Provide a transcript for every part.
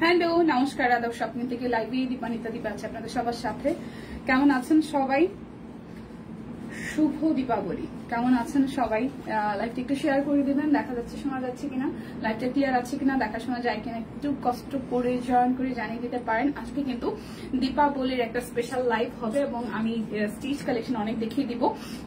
Hello, নমস্কার, আদাব। স্বপ্ন থেকে লাইভে দীপানিতা দীপা আছে আপনাদের সবার সাথে। কেমন আছেন সবাই? শুভ দীপাবলি। কেমন আছেন সবাই? লাইভটা একটু শেয়ার করে দিবেন। দেখা যাচ্ছে, শোনা যাচ্ছে কিনা, লাইভটা ক্লিয়ার আছে কিনা, দেখা শোনা যায় কিনা একটু কষ্ট করে জয়েন করে জানিয়ে দিতে পারেন। আজকে কিন্তু দীপাবলির একটা স্পেশাল লাইভ হবে এবং আমি স্টিচ কালেকশন অনেক দেখিয়ে দিব।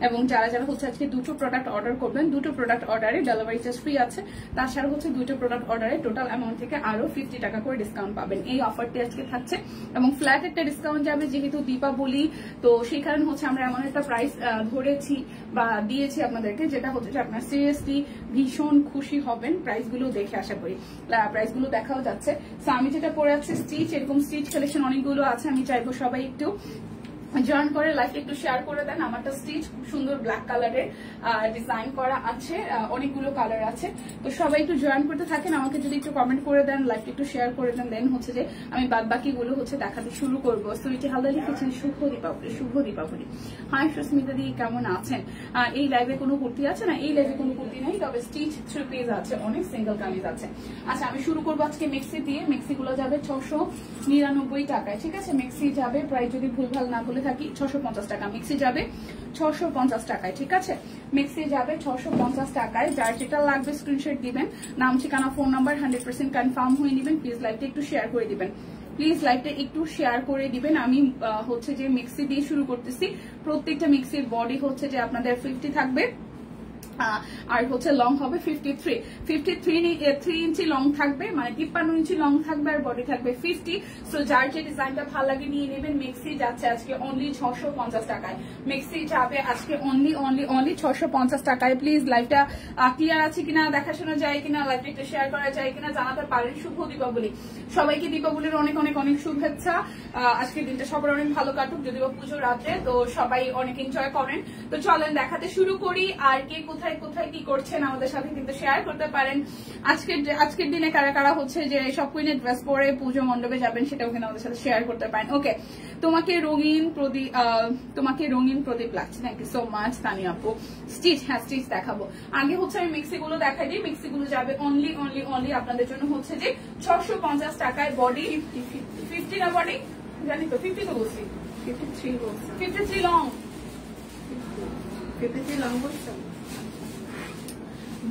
এবং যারা যারা হচ্ছে আজকে দুটো প্রোডাক্ট অর্ডার করবেন, দুটো প্রোডাক্ট অর্ডারে ডেলিভারি চার্জ ফ্রি আছে। তাছাড়া হচ্ছে দুটো প্রোডাক্ট অর্ডারে টোটাল অ্যামাউন্ট থেকে আরো 50 টাকা করে ডিসকাউন্ট পাবেন। এই অফারটি আজকে থাকছে এবং ফ্ল্যাট একটা ডিসকাউন্ট যাবে, যেহেতু দীপাবলি। তো সেই কারণে হচ্ছে আমরা এমন একটা প্রাইস ধরেছি বা দিয়েছি আপনাদেরকে, যেটা হচ্ছে যে আপনার সিরিয়াসলি ভীষণ খুশি হবেন প্রাইসগুলো দেখে। আশা করি প্রাইসগুলো দেখাও যাচ্ছে। সো আমি যেটা পরে আছি স্টিচ, এরকম স্টিচ কালেকশন অনেকগুলো আছে। আমি চাইবো সবাই একটু জয়েন করে লাইভটা একটু শেয়ার করে দেন। আমারটা স্টিচ খুব সুন্দর ব্ল্যাক কালারের ডিজাইন করা আছে, অনেকগুলো কালার আছে। তো সবাই একটু জয়েন করতে থাকেন। আমাকে যদি একটু কমেন্ট করে দেন, লাইভটা একটু শেয়ার করে দেন, দেন হচ্ছে যে আমি বাদ বাকিগুলো হচ্ছে দেখাতে শুরু করবো। সুইটি হালদার লিখেছেন শুভ দীপাবলি, শুভ দীপাবলি। হাই সুস্মিতা দি, কেমন আছেন? এই লাইভে কোনো কুর্তি আছে না? এই লাইভে কোনো কুর্তি নেই, তবে স্টিচ 3 পিস আছে, অনেক সিঙ্গেল কামিজ আছে। আচ্ছা, আমি শুরু করবো আজকে মেক্সি দিয়ে। মেক্সি গুলো যাবে 699 টাকায়, ঠিক আছে? মেক্সি যাবে প্রায়, যদি ভুলভাল না বলে থাকি, 650 টাকা। মেক্সি যাবে 650 টাকায়, ঠিক আছে? মেক্সি যাবে 650 টাকায়। যার যেটা লাগবে স্ক্রিনশট দিবেন, নাম, ঠিকানা, ফোন নাম্বার 100% কনফার্ম হয়ে নেবেন। প্লিজ লাইভটা একটু শেয়ার করে দিবেন, প্লিজ লাইভটা একটু শেয়ার করে দিবেন। আমি হচ্ছে যে মিক্সি দিয়ে শুরু করতেছি। প্রত্যেকটা মিক্সির বডি হচ্ছে যে আপনাদের 50 থাকবে, আর হচ্ছে লং হবে 53 ইঞ্চি লং থাকবে, মানে 53 ইঞ্চি লং থাকবে, আর বডি থাকবে 50। সো যার যে ডিজাইনটা ভালো লাগে নিয়ে নেবেন। মেক্সি যাচ্ছে আজকে অনলি 650 টাকায়। মেক্সি যাবে আজকে অনলি 650 টাকায়। প্লিজ লাইভটা ক্লিয়ার আছে কিনা, দেখাশোনা যায় কিনা, লাইভটা একটু শেয়ার করা যায় কিনা জানাতে পারেন। শুভ দীপাবলি সবাইকে, দীপাবলির অনেক অনেক অনেক শুভেচ্ছা। আজকের দিনটা সবার অনেক ভালো কাটুক, যদিও পুজো রাত্রে, তো সবাই অনেক এনজয় করেন। তো চলেন দেখাতে শুরু করি। আর কে কোথায় কোথায় কি করছেন আমাদের সাথে কিন্তু শেয়ার করতে পারেন। আজকের দিনে কারা কারা হচ্ছে যে সব কুইনের ড্রেস পরে পুজো মণ্ডপে যাবেন, সেটাও কিন্তু আমাদের সাথে শেয়ার করতে পারেন। ওকে, তোমাকে রঙিন প্রদীপ লাগছে। Thank you so much Tania আপু। স্টিচ, হ্যাঁ স্টিচ দেখাবো। আগে হচ্ছে আমি মিক্সি গুলো দেখাই দিই। মিক্সি গুলো যাবে অনলি আপনাদের জন্য হচ্ছে যে 650 টাকায়। বডি 50 না, বডি জানি তো 50 তো বলছি, 53 লং, 53 লং বলছো।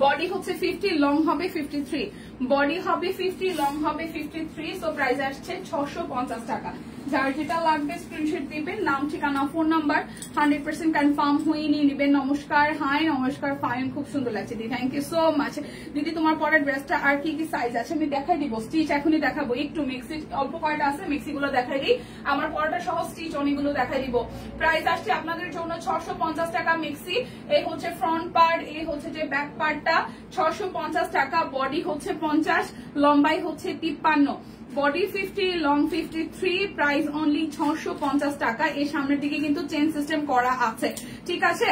বডি হচ্ছে 50, লং হবে 53। বডি হবে 50, লং হবে 53। সো প্রাইস আসছে 650 টাকা। যার যেটা লাগবে স্ক্রিনশট দিবেন, নাম, ঠিকানা, ফোন নাম্বার 100% কনফার্ম হয়ে নিয়ে নেবেন। নমস্কার, হাই নমস্কার, ফাইন, খুব সুন্দর লাগছে দিদি, থ্যাংক ইউ সো মাচ। দিদি তোমার পরের ড্রেসটা আর কি কি সাইজ আছে আমি দেখাই দিব। স্টিচ এখনই দেখাবো, একটু মিক্সি অল্প কয়টা আছে, মিক্সি গুলো দেখাই দিই। আমার পরেরটা সহ স্টিচ অনেকগুলো দেখাই দিব। প্রাইস আসছে আপনাদের জন্য 650 টাকা। মিক্সি, এই হচ্ছে ফ্রন্ট পার্ট, এই হচ্ছে যে ব্যাক পার্টটা, 650 টাকা। বডি হচ্ছে 50, লম্বাই হচ্ছে 53। বডি 50, লং 53, প্রাইস অনলি 650 টাকা। এর সামনের দিকে কিন্তু চেন সিস্টেম করা আছে, ঠিক আছে?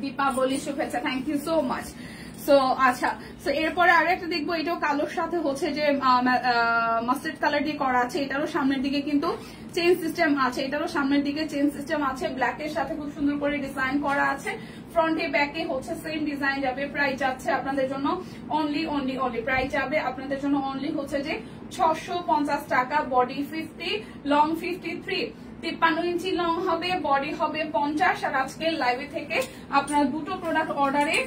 দীপাবলি শুভেচ্ছা, thank you so much. So আচ্ছা, সো এরপরে আরো একটা দেখবো, এটাও কালোর সাথে হচ্ছে যে মাস্টার্ড কালার দিয়ে করা আছে। এটারও সামনের দিকে কিন্তু চেন সিস্টেম আছে, এটারও সামনের দিকে চেন সিস্টেম আছে। ব্ল্যাকের সাথে খুব সুন্দর করে ডিজাইন করা আছে। ফ্রন্টে ব্যাকে হচ্ছে সেম ডিজাইন যাবে। প্রাইস যাচ্ছে আপনাদের জন্য অনলি প্রাইস যাবে আপনাদের জন্য অনলি হচ্ছে যে 650 টাকা। বডি 50, লং 53, 53 ইঞ্চি লং হবে, বডি হবে 50। আর আজকে লাইভে থেকে আপনারা দুটো প্রোডাক্ট অর্ডারে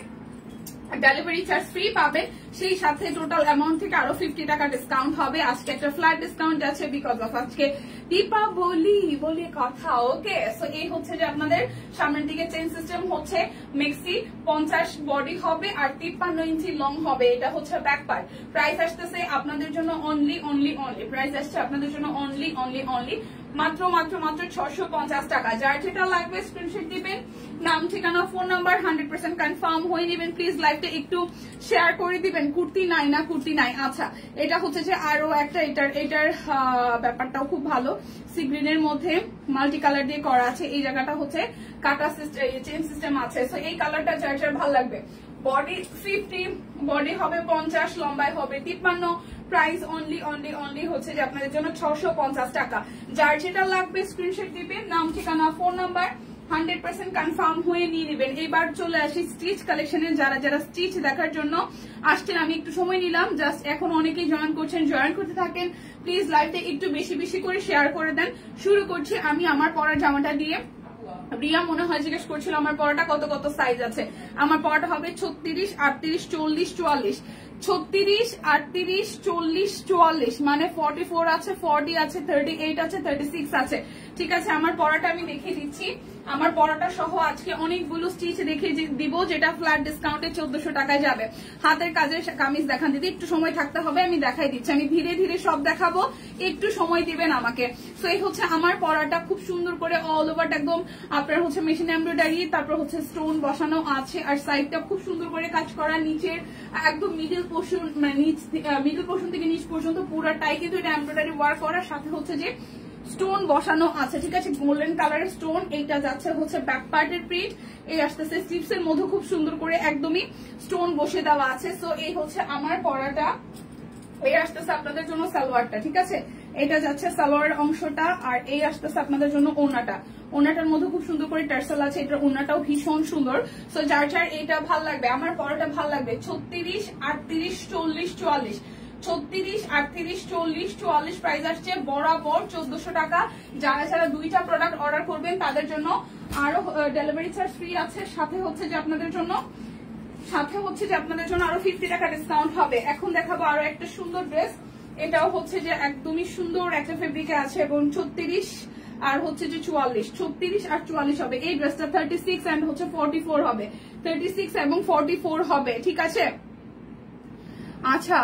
ডেলিভারি চার্জ ফ্রি পাবে, সেই সাথে টোটাল অ্যামাউন্ট থেকে আরো 50 টাকা ডিসকাউন্ট হবে। আজকে একটা ফ্ল্যাট ডিসকাউন্ট আছে বিকজ অফ আজকে দীপাবলি বলে কথা। ওকে, সো এই হচ্ছে যে আপনাদের সামনের দিকে চেন সিস্টেম হচ্ছে। মেক্সি 50, বডি হবে আর 53 ইঞ্চি লং হবে। এটা হচ্ছে ব্যাক পার্ট। প্রাইস আসতেছে আপনাদের জন্য অনলি প্রাইস আসছে আপনাদের জন্য অনলি মাত্র 650 টাকা। যার যেটা লাগবে স্ক্রিনশট দিবেন, নাম, ঠিকানা, ফোন নাম্বার 100% কনফার্ম হয়ে নেবেন। প্লিজ লাইভটা একটু শেয়ার করে দিবেন। কুর্তি নাই না, কুর্তি নাই। আচ্ছা, এটা হচ্ছে যে আরো একটা, এটার ব্যাপারটাও খুব ভালো। সি গ্রিনের মধ্যে মাল্টি কালার দিয়ে করা আছে। এই জায়গাটা হচ্ছে কাটা সিস্টেম, চেন সিস্টেম আছে। সো এই কালারটা যার যার ভালো লাগবে। বডি 50, বডি হবে 50, লম্বাই হবে 53। প্রাইস অনলি হচ্ছে যে আপনাদের জন্য 650 টাকা। যার যেটা লাগবে স্ক্রিনশট দিবেন, নাম, ঠিকানা, ফোন নাম্বার 100% কনফার্ম হয়ে নিয়ে নেবেন। এবার চলে আসি স্টিচ কালেকশনের, যারা যারা স্টিচ দেখার জন্য আসছেন আমি একটু সময় নিলাম, জাস্ট এখন অনেকেই জয়েন করছেন, জয়েন করতে থাকেন প্লিজ। লাইভটা একটু বেশি বেশি করে শেয়ার করে দেন। শুরু করছি আমি আমার পরার জামাটা দিয়ে। রিয়া মনে হয় জিজ্ঞেস করছিল আমার পরাটা কত কত সাইজ আছে। আমার পরাটা হবে 36, 38, 40, 44। 36, 38, 40, 44 মানে 44 আছে, 40 আছে, 38 আছে, 36 আছে। ঠিক আছে, আমার পরাটা আমি দেখিয়ে দিচ্ছি। আমার পরাটা সহ আজকে অনেকগুলো স্টিচ দেখিয়ে দিব, যেটা ফ্ল্যাট ডিসকাউন্টে 1400 টাকায় যাবে। হাতের কাজের কামিজ দেখান দিদি, একটু সময় থাকতে হবে, আমি দেখাই দিচ্ছি। আমি ধীরে ধীরে সব দেখাবো, একটু সময় দিবেন আমাকে। তো এই হচ্ছে আমার পরাটা, খুব সুন্দর করে অল ওভার একদম আপনার হচ্ছে মেশিন এমব্রয়ডারি, তারপর হচ্ছে স্টোন বসানো আছে, আর সাইডটা খুব সুন্দর করে কাজ করা। নিচের একদম মিডল পোর্শন, মানে মিডল পোর্শন থেকে নিচ পর্যন্ত পুরাটাই কিন্তু এটা এমব্রয়ডারি ওয়ার্ক করার সাথে হচ্ছে যে স্টোন বসানো আছে। ঠিক আছে, গোল্ডেন কালারের স্টোন। এইটা যাচ্ছে হচ্ছে ব্যাক পার্টের প্রিন্ট, এই আসতেছে স্লিপস এর মধ্যে খুব সুন্দর করে একদমই স্টোন বসে দেওয়া আছে। সো এই হচ্ছে আমার পরাটা, এই আসতেছে আপনাদের জন্য সালোয়ারটা। ঠিক আছে, এটা যাচ্ছে সালোয়ার অংশটা, আর এই আসতেছে আপনাদের জন্য ওড়নাটা। ওড়নাটার মধ্যে খুব সুন্দর করে টার্সেল আছে, এটার ওড়নাটাও ভীষণ সুন্দর। সো যার যার এটা ভাল লাগবে, আমার পরাটা ভাল লাগবে, 36, 38, 40, 44। 36, 38, 40, 44 প্রাইস আসছে বরাবর 1400 টাকা। যারা যারা দুইটা প্রোডাক্ট অর্ডার করবেন তাদের জন্য আরো ডেলিভারি চার্জ ফ্রি আছে, সাথে হচ্ছে যে আপনাদের জন্য আরো 50 টাকা ডিসকাউন্ট হবে। এখন দেখাবো আরো একটা সুন্দর ড্রেস, এটাও হচ্ছে যে একদমই সুন্দর একটা ফেব্রিকে আছে, এবং 36 আর হচ্ছে যে 44, 36 আর 44 হবে। এই ড্রেসটা 36 এন্ড হচ্ছে 44 হবে, 36 এবং 44 হবে। ঠিক আছে, আচ্ছা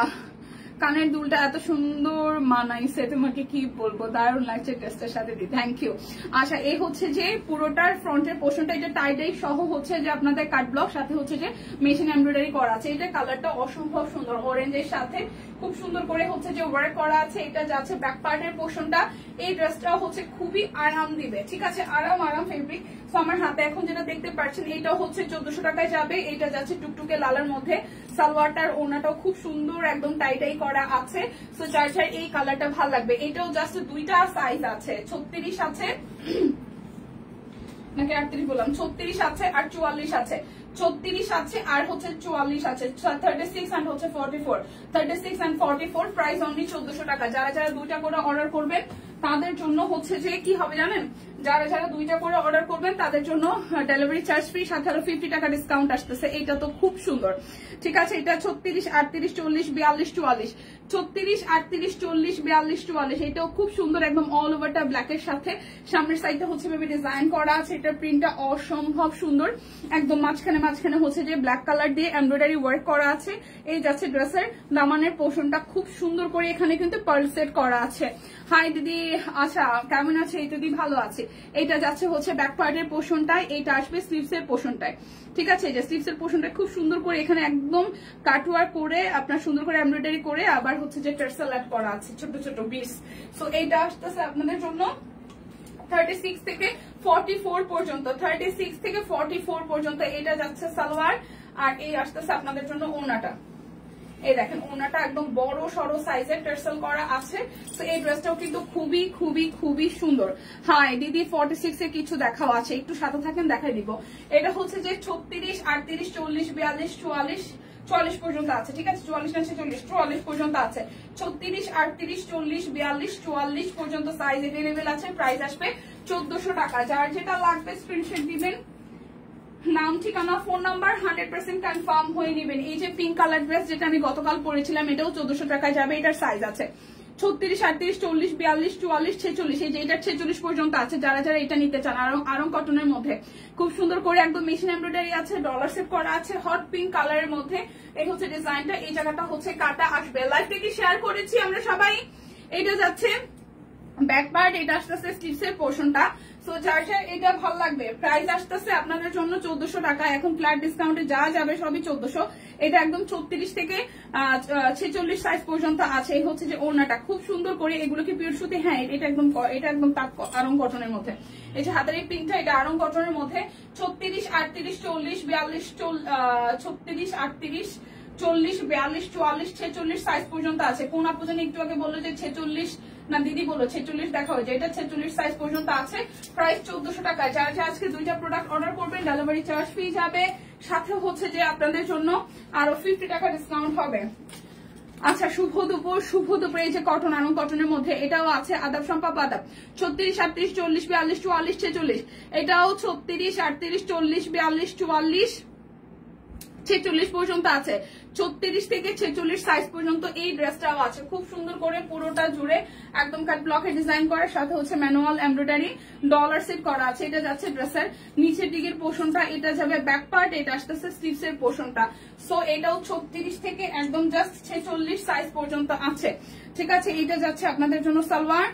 কানের দুলটা এত সুন্দর মানাইছে, তোমাকে কি বলবো, দারুণ লাগছে ড্রেসটার সাথে দি, থ্যাংক ইউ। আচ্ছা, এই হচ্ছে যে পুরোটার ফ্রন্টের পোর্শনটা, এটা টাইডাই সহ হচ্ছে যে আপনাদের কাট ব্লক, সাথে হচ্ছে যে মেশিন এমব্রয়ডারি করা আছে। এটা কালারটা অসম্ভব সুন্দর, অরেঞ্জের সাথে খুব সুন্দর করে হচ্ছে যে ওয়ার্ক করা আছে। এটা যাচ্ছে ব্যাক পার্টের পোর্শনটা। এই ড্রেসটা হচ্ছে খুবই আরাম দিবে। ঠিক আছে, আরাম ফেব্রিক। তো আমার হাতে এখন যেটা দেখতে পাচ্ছেন, এটা হচ্ছে 1400 টাকায় যাবে। এটা যাচ্ছে টুকটুকে লালের মধ্যে, সালোয়ারটার ওড়নাটাও খুব সুন্দর একদম টাইটাই করা আছে। সো যার যার এই কালারটা ভালো লাগবে। এটাও জাস্ট দুইটা সাইজ আছে, 36 আছে নাকি 38 বললাম, 36 আছে আর 44 আছে। 36 আছে আর হচ্ছে 44 আছে, 36 and হচ্ছে 44, 36 and 44 প্রাইস অনলি 1400 টাকা। যারা যারা দুইটা করে অর্ডার করবেন তাদের জন্য হচ্ছে যে কি হবে জানেন, যারা যারা দুইটা করে অর্ডার করবেন তাদের জন্য ডেলিভারি চার্জ ফ্রি, সাথে আরো 50 টাকা ডিসকাউন্ট আসতেছে। এটা তো খুব সুন্দর। ঠিক আছে, এটা 36, 38, 40, 42, 44, 36, 38, 40, 42, 44। এটাও খুব সুন্দর, একদম অল ওভারটা ব্ল্যাকের সাথে সামনের সাইডটা হচ্ছে ভাবে ডিজাইন করা আছে। এটার প্রিন্টটা অসম্ভব সুন্দর, একদম মাঝখানে হচ্ছে যে ব্ল্যাক কালার দিয়ে এমব্রয়ডারি ওয়ার্ক করা আছে। এই যাচ্ছে ড্রেসের দামানের পোর্শনটা, খুব সুন্দর করে এখানে কিন্তু পার্ল সেট করা আছে। হাই দিদি, আচ্ছা কেমন আছে? এই দিদি ভালো আছে। এটা যাচ্ছে হচ্ছে ব্যাক পার্টের পোর্শনটায়, এইটা আসবে স্লিভস এর পোর্শনটায়। ঠিক আছে, যে স্লিভস এর পোর্শনটা খুব সুন্দর করে এখানে একদম কাটওয়ার্ক করে আপনার সুন্দর করে এমব্রয়ডারি করে, আবার হচ্ছে যে টার্সেল অ্যাড করা আছে ছোট ছোট বিটস। সো এইটা আসতেছে আপনাদের জন্য 36 থেকে 44 পর্যন্ত, 36 থেকে 44 পর্যন্ত। এটা যাচ্ছে সালোয়ার, আর এই আসতেছে আপনাদের জন্য ওড়নাটা। এই দেখেন ওড়নাটা একদম বড় সড়ো সাইজের টার্সেল করা আছে। তো এই ড্রেসটাও কিন্তু খুবই খুবই খুবই সুন্দর। হ্যাঁ দিদি 46 এ কিছু দেখাও আছে, একটু সাথে থাকেন দেখাই দিব। এটা হচ্ছে যে 36, 38, 40, 42, 44, 44 পর্যন্ত আছে। ঠিক আছে, 44 না 46, 44 পর্যন্ত আছে। 36, 38, 40, 42, 44 পর্যন্ত সাইজ এভেলেবেল আছে। প্রাইস আসবে 1400 টাকা। যার যেটা লাগবে স্ক্রিনশট দিবেন, নাম ঠিকানা ফোন নাম্বার 100% কনফার্ম হয়ে নেবেন। এই যে পিঙ্ক কালার ড্রেস যেটা আমি গতকাল পরেছিলাম, এটাও 1400 টাকায় যাবে। এটার সাইজ আছে 36, 38, 40, 42, 44, 46। এই যে এটা 46 পর্যন্ত আছে। যারা যারা এটা নিতে চান, আরং কটনের মধ্যে খুব সুন্দর করে একদম মেশিন এমব্রয়ডারি আছে, ডলার সেট করা আছে, হট পিঙ্ক কালারের মধ্যে। এই হচ্ছে ডিজাইনটা, এই জায়গাটা হচ্ছে কাটা আসবে। লাইভ থেকে শেয়ার করেছি আমরা সবাই। এটা যাচ্ছে ব্যাক পার্ট, এটা আসতেছে স্লিভস এর পোর্শনটা। সো যার যার এটা ভালো লাগবে, প্রাইস আসতেছে আপনাদের জন্য 1400 টাকা। এখন ফ্ল্যাট ডিসকাউন্টে যা যাবে সবই 1400। এটা একদম 36 থেকে 46 সাইজ পর্যন্ত আছে। এই হচ্ছে যে ওড়নাটা খুব সুন্দর করে, এগুলো কি পিওর সুতি? হ্যাঁ, এটা একদম আরং কটনের মধ্যে। এই যে হাতের এই পিঙ্কটা, এটা আরং কটনের মধ্যে। 36, 38, 40, 42, 36, 38, 40, 42, 44, 46 সাইজ পর্যন্ত আছে। কোন আপু জানি একটু আগে বললো যে 46 না দিদি বলো 46 দেখা হয়েছে, এটা 46 সাইজ পর্যন্ত আছে, প্রাইস 1400 টাকা। যারা আজকে দুইটা প্রোডাক্ট অর্ডার করবেন ডেলিভারি চার্জ ফ্রি যাবে, সাথে হচ্ছে যে আপনাদের জন্য আরো 50 টাকা ডিসকাউন্ট হবে। আচ্ছা শুভ দুপুর এই যে কটন আরং কটনের মধ্যে এটাও আছে, আদাব সম্পা আদাব 36, 38, 40, 42, 44, 46, এটাও 36, 38, 40, 42, 44, 46 পর্যন্ত আছে, 34 থেকে 46 সাইজ পর্যন্ত এই ড্রেসটাও আছে। খুব সুন্দর করে পুরোটা জুড়ে একদম কাট ব্লকে ডিজাইন করার সাথে হচ্ছে ম্যানুয়াল এমব্রয়ডারি ডলার সেট করা আছে। এটা যাচ্ছে ড্রেসের নিচের দিকের পোর্শনটা, এটা যাবে ব্যাক পার্ট, এটা আসতেছে স্লিভস এর পোর্শনটা। সো এটাও 36 থেকে একদম জাস্ট 46 সাইজ পর্যন্ত আছে, ঠিক আছে। এটা যাচ্ছে আপনাদের জন্য সালোয়ার,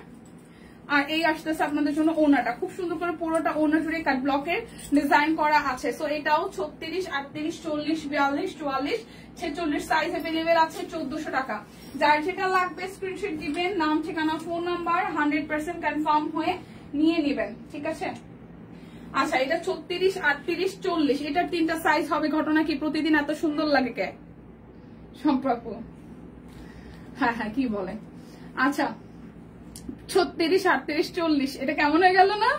আর এই আসতেছে আপনাদের জন্য ওনাটা। খুব সুন্দর করে পুরোটা ওনা জুড়ে কাট ব্লকের ডিজাইন করা আছে। সো এটাও 36, 38, 40, 42, 44, 46 সাইজ अवेलेबल আছে, 1400 টাকা। যার যেটা লাগবে স্ক্রিনশট দিবেন, নাম ঠিকানা ফোন নাম্বার 100% কনফার্ম হয়ে নিয়ে নেবেন, ঠিক আছে। আচ্ছা এটা 36, 38, 40, এটার 3টা সাইজ হবে। ঘটনা কি প্রতিদিন এত সুন্দর লাগে কে সম্পর্ক? হ্যাঁ হ্যাঁ কি বলে। আচ্ছা 36, 38, 40, এটা কেমন হয়ে গেল না?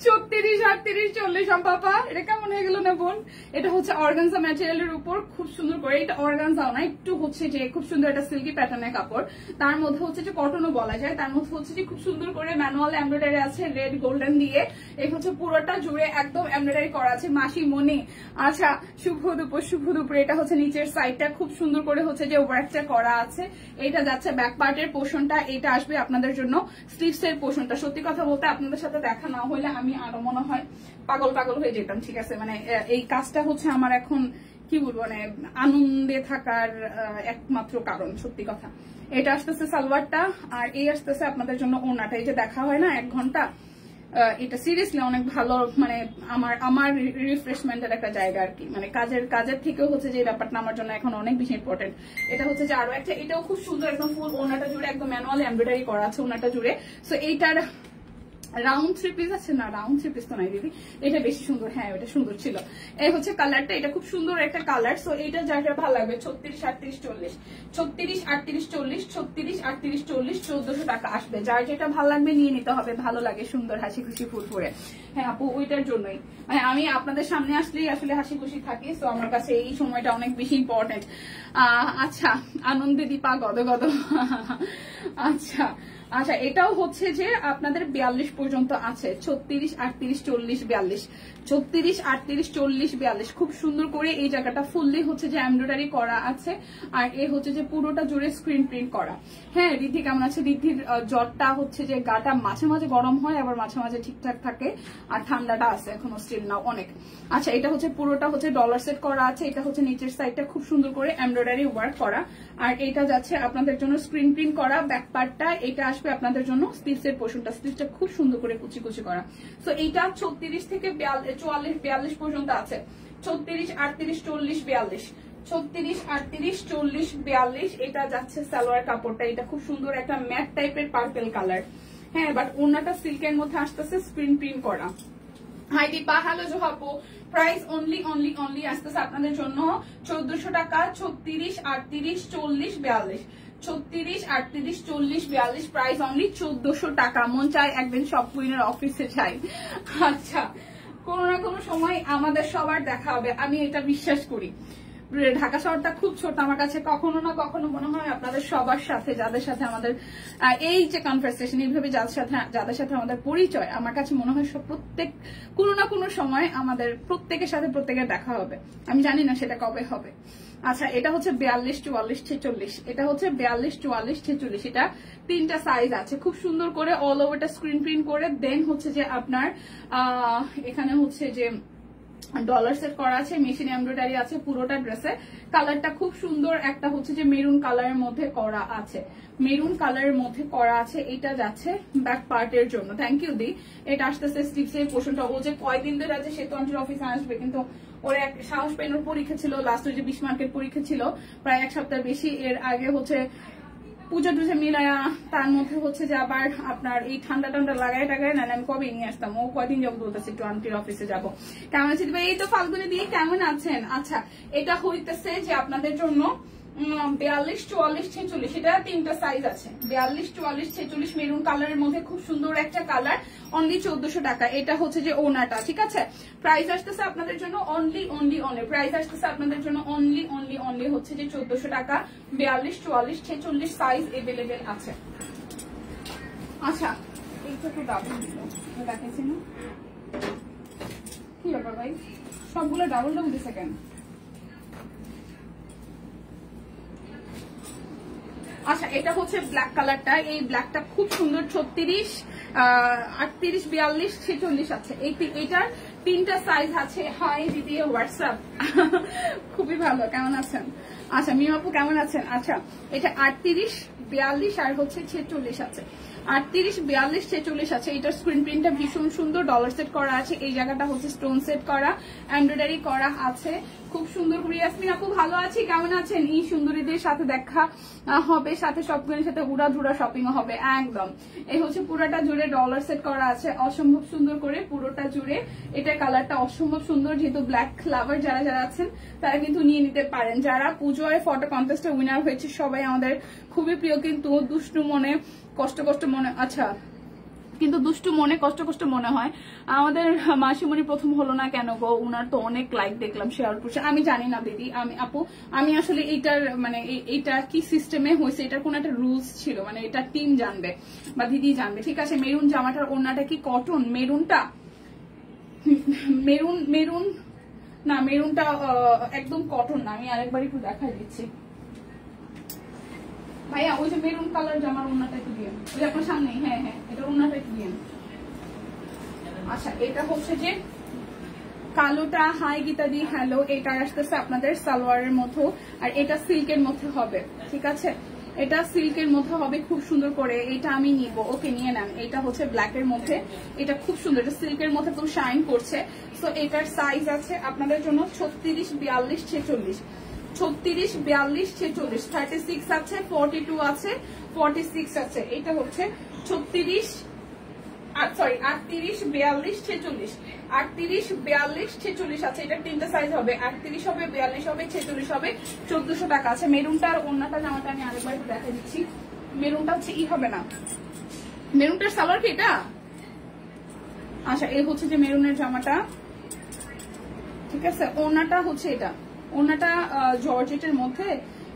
36, 38, 40 পাপা, এটা কেমন হয়ে গেল না বোন? এটা হচ্ছে অর্গানজা ম্যাটেরিয়ালের উপর খুব সুন্দর করে, এটা অর্গানজাও না, একটু হচ্ছে যে খুব সুন্দর একটা সিল্কি প্যাটার্নের কাপড়, তার মধ্যে হচ্ছে যে কটনও বলা যায়, তার মধ্যে হচ্ছে যে খুব সুন্দর করে ম্যানুয়াল এমব্রয়ডারি আছে রেড গোল্ডেন দিয়ে। এই হচ্ছে পুরোটা জুড়ে একদম এমব্রয়ডারি করা আছে মাসি মনি। আচ্ছা শুভ দুপুর, এটা হচ্ছে নিচের সাইডটা খুব সুন্দর করে হচ্ছে যে ওয়ার্কটা করা আছে। এটা যাচ্ছে ব্যাক পার্টের পোর্শনটা, এটা আসবে আপনাদের জন্য স্লিভস এর পোর্শনটা। সত্যি কথা বলতে আপনাদের সাথে দেখা না হলে আমি আরো মনে হয় পাগল হয়ে যেতাম, ঠিক আছে। মানে এই কাজটা হচ্ছে আমার এখন কি বলবো, মানে আনন্দে থাকার একমাত্র কারণ, সত্যি কথা। এটা আসতেছে সালোয়ারটা, আর এই আসতেছে আপনাদের জন্য ওনাটা। এই যে দেখা হয় না 1 ঘন্টা, এটা সিরিয়াসলি অনেক ভালো, মানে আমার রিফ্রেশমেন্টের একটা জায়গা আর কি। মানে কাজের থেকেও হচ্ছে যে ব্যাপারটা আমার জন্য এখন অনেক বেশি ইম্পর্টেন্ট। এটা হচ্ছে যে আরো একটা, এটাও খুব সুন্দর একদম ফুল ওনাটা জুড়ে একদম ম্যানুয়াল এমব্রয়ডারি করা আছে ওনাটা জুড়ে। সো এইটার রাউন্ড 3 পিস আছে না, রাউন্ড 3 পিস তো নাই দিদি, এটা বেশি সুন্দর। হ্যাঁ এটা সুন্দর ছিল। এই হচ্ছে কালারটা, এটা খুব সুন্দর একটা কালার। সো এইটা যার ভালো লাগবে 36, 38, 40, 36, 38, 40, 36, 38, 40, 1400 টাকা আসবে। যার যেটা ভালো লাগবে নিয়ে নিতে হবে, ভালো লাগে সুন্দর হাসি খুশি ফুল করে। হ্যাঁ আপু ওইটার জন্যই, মানে আমি আপনাদের সামনে আসলেই আসলে হাসি খুশি থাকি। সো আমার কাছে এই সময়টা অনেক বেশি ইম্পর্টেন্ট। আচ্ছা আনন্দে দীপা গদগদ। আচ্ছা আচ্ছা এটাও হচ্ছে যে আপনাদের 42 পর্যন্ত আছে, 36, 38, 40, 42, 36, 38, 40, 42। খুব সুন্দর করে এই জায়গাটা ফুললি হচ্ছে যে এমব্রয়ডারি করা আছে, আর এ হচ্ছে যে পুরোটা জুড়ে স্ক্রিন প্রিন্ট করা। হ্যাঁ রিদ্ধি কেমন আছে? রিদ্ধির জ্বরটা হচ্ছে যে গাটা মাঝে মাঝে গরম হয়, আবার মাঝে মাঝে ঠিকঠাক থাকে, আর ঠান্ডাটা আছে এখনো স্টিল নাও অনেক। আচ্ছা এটা হচ্ছে পুরোটা হচ্ছে ডলার সেট করা আছে, এটা হচ্ছে নিচের সাইডটা খুব সুন্দর করে এমব্রয়ডারি ওয়ার্ক করা, আর এটা যাচ্ছে আপনাদের জন্য স্ক্রিন প্রিন্ট করা ব্যাক পার্টটা। এটা আসবে আপনাদের জন্য স্লিভস এর পোর্শনটা, স্লিভসটা খুব সুন্দর করে কুচি কুচি করা। সো এইটা 36 থেকে 44, 42 পর্যন্ত আছে। 36, 38, 40, 42, 36, 38, 40, 42। এটা যাচ্ছে সালোয়ার কাপড়টা, এটা খুব সুন্দর একটা ম্যাট টাইপের পার্পল কালার। হ্যাঁ বাট ওনাটা সিল্কের মধ্যে আসতেছে স্ক্রিন প্রিন্ট করা। হাই দীপা, হ্যালো জোহাপু। প্রাইস অনলি আসতেছে আপনাদের জন্য 1400 টাকা। 36, 38, 40, 42, 36, 38, 40, 42, প্রাইস অনলি 1400 টাকা। মন চাই একদিন সব কুইনের অফিসে যাই। আচ্ছা কোনো না কোনো সময় আমাদের সবার দেখা হবে, আমি এটা বিশ্বাস করি। ঢাকা শহরটা খুব ছোট, আমার কাছে কখনো না কখনো মনে হয় আপনাদের সবার সাথে, যাদের সাথে আমাদের এই যে কনভারসেশন, এইভাবে যাদের সাথে আমাদের পরিচয়, আমার কাছে মনে হয় প্রত্যেক কোনো না কোনো সময় আমাদের প্রত্যেকের সাথে প্রত্যেকের দেখা হবে। আমি জানি না সেটা কবে হবে। আচ্ছা এটা হচ্ছে 42, 44, 46, এটা হচ্ছে 42, 44, 46, এটা 3টা সাইজ আছে। খুব সুন্দর করে অল ওভারটা স্ক্রিন প্রিন্ট করে দেন হচ্ছে যে আপনার এখানে হচ্ছে যে ডলার সেট করা আছে, মেশিন এমব্রয়ডারি আছে পুরোটা ড্রেসে। কালারটা খুব সুন্দর একটা হচ্ছে যে মেরুন কালারের মধ্যে করা আছে, মেরুন কালারের মধ্যে করা আছে। এটা যাচ্ছে ব্যাক পার্টের জন্য। থ্যাংক ইউ দি। এটা আসতেছে স্লিভস এর পোর্শনটা। ও যে কয়দিন ধরে আছে সে তো আন্টির অফিসে আসবে, কিন্তু ওর এক সাহস পেন ওর পরীক্ষা ছিল, লাস্ট ওই যে 20 মার্কের পরীক্ষা ছিল প্রায় 1 সপ্তাহ বেশি। এর আগে হচ্ছে পুজো টুজো মিলায়া, তার মধ্যে হচ্ছে যে আবার আপনার এই ঠান্ডা লাগাই টাগায় না আমি কবে নিয়ে আসতাম। ও কয়দিন যাবো বলতেছে একটু আন্টির অফিসে যাবো। কেমন আছে? এই তো ফাল্গুনি দিয়ে কেমন আছেন? আচ্ছা এটা হইতেছে যে আপনাদের জন্য 42, 44, 46 এটা 3টা সাইজ আছে। 42, 44, 46 মেরুন কালারের মধ্যে খুব সুন্দর একটা কালার, অনলি 1400 টাকা। এটা হচ্ছে যে ওনাটা, ঠিক আছে। প্রাইস আসতেছে আপনাদের জন্য অনলি প্রাইস আসতেছে আপনাদের জন্য অনলি হচ্ছে যে 1400 টাকা। 42, 44, 46 সাইজ अवेलेबल আছে। আচ্ছা এইটা তো ডাবল দিল, দেখাচ্ছি না কি ব্যাপার ভাই, সবগুলো ডাবল দিছে কেন? আচ্ছা এটা হচ্ছে ব্ল্যাক কালারটা, এই ব্ল্যাকটা খুব সুন্দর। 36, 38, 42, 46 আছে। এইটার 3টা সাইজ আছে। হাই দিদি হোয়াটসঅ্যাপ, খুবই ভালো, কেমন আছেন? আচ্ছা মিম আপু কেমন আছেন? আচ্ছা এটা 38, 42 আর হচ্ছে 46 আছে। 38, 42, 46 আছে। এটার স্ক্রিন প্রিন্টটা ভীষণ সুন্দর, ডলার সেট করা আছে, এই জায়গাটা হচ্ছে স্টোন সেট করা, এমব্রয়ডারি করা আছে, খুব সুন্দর করে। ইয়াসমিন আপু ভালো আছি, কেমন আছেন? এই সুন্দরীদের সাথে দেখা হবে, সাথে সবগুলোর সাথে উড়াধুরা শপিং হবে একদম। এই হচ্ছে পুরোটা জুড়ে ডলার সেট করা আছে, অসম্ভব সুন্দর করে পুরোটা জুড়ে। এটা কালারটা অসম্ভব সুন্দর, যেহেতু ব্ল্যাক লাভার যারা যারা আছেন তারা কিন্তু নিয়ে নিতে পারেন। যারা পুজোয় ফটো কন্টেস্টে উইনার হয়েছে সবাই আমাদের খুবই প্রিয়, কিন্তু দুষ্টু মনে কষ্ট মনে, আচ্ছা কিন্তু দুষ্টু মনে কষ্ট মনে হয় আমাদের মাসিমণি প্রথম হলো না কেন গো? উনার তো অনেক লাইক দেখলাম, শেয়ার করছে। আমি জানি না দিদি, আমি আসলে এইটার মানে এইটা কি সিস্টেমে হয়েছে, এটার কোন একটা রুলস ছিল, মানে এটা টিম জানবে বা দিদি জানবে, ঠিক আছে। মেরুন জামাটার ওড়নাটা কি কটন? মেরুনটা মেরুন না, মেরুনটা একদম কটন না। আমি আরেকবার একটু দেখাই দিচ্ছি ভাইয়া, ওই যে মেরুন কালার জামার ওড়নাটা একটু দিয়ে, ওই আপনার সামনে, হ্যাঁ এটা ওড়নাটা একটু দিয়ে। আচ্ছা এটা হচ্ছে যে কালোটা, হাই গীতা দি হ্যালো, এটা আসতেছে আপনাদের সালোয়ারের মধ্যে, আর এটা সিল্কের মধ্যে হবে, ঠিক আছে। এটা সিল্কের মধ্যে হবে খুব সুন্দর করে। এটা আমি নিব, ওকে নিয়ে নেন। এটা হচ্ছে ব্ল্যাকের মধ্যে, এটা খুব সুন্দর, এটা সিল্কের মধ্যে খুব শাইন করছে। সো এটার সাইজ আছে আপনাদের জন্য 36, 42, 46, 36, 42, 46, 36 আছে, 42 আছে, 46 আছে। এটা হচ্ছে 36, সরি 38, 42, 46, 38, 42, 46 আছে। এটা 3টা সাইজ হবে, 38 হবে, 42 হবে, 46 হবে। 1400 টাকা আছে। মেরুনটার ওড়নাটা জামাটা আমি আরেকবার একটু দেখা দিচ্ছি। মেরুনটা হচ্ছে হবে না, মেরুনটার সালোয়ার কি এটা? আচ্ছা এই হচ্ছে যে মেরুনের জামাটা, ঠিক আছে। ওড়নাটা হচ্ছে এটা, ওড়নাটা জর্জেটের মধ্যে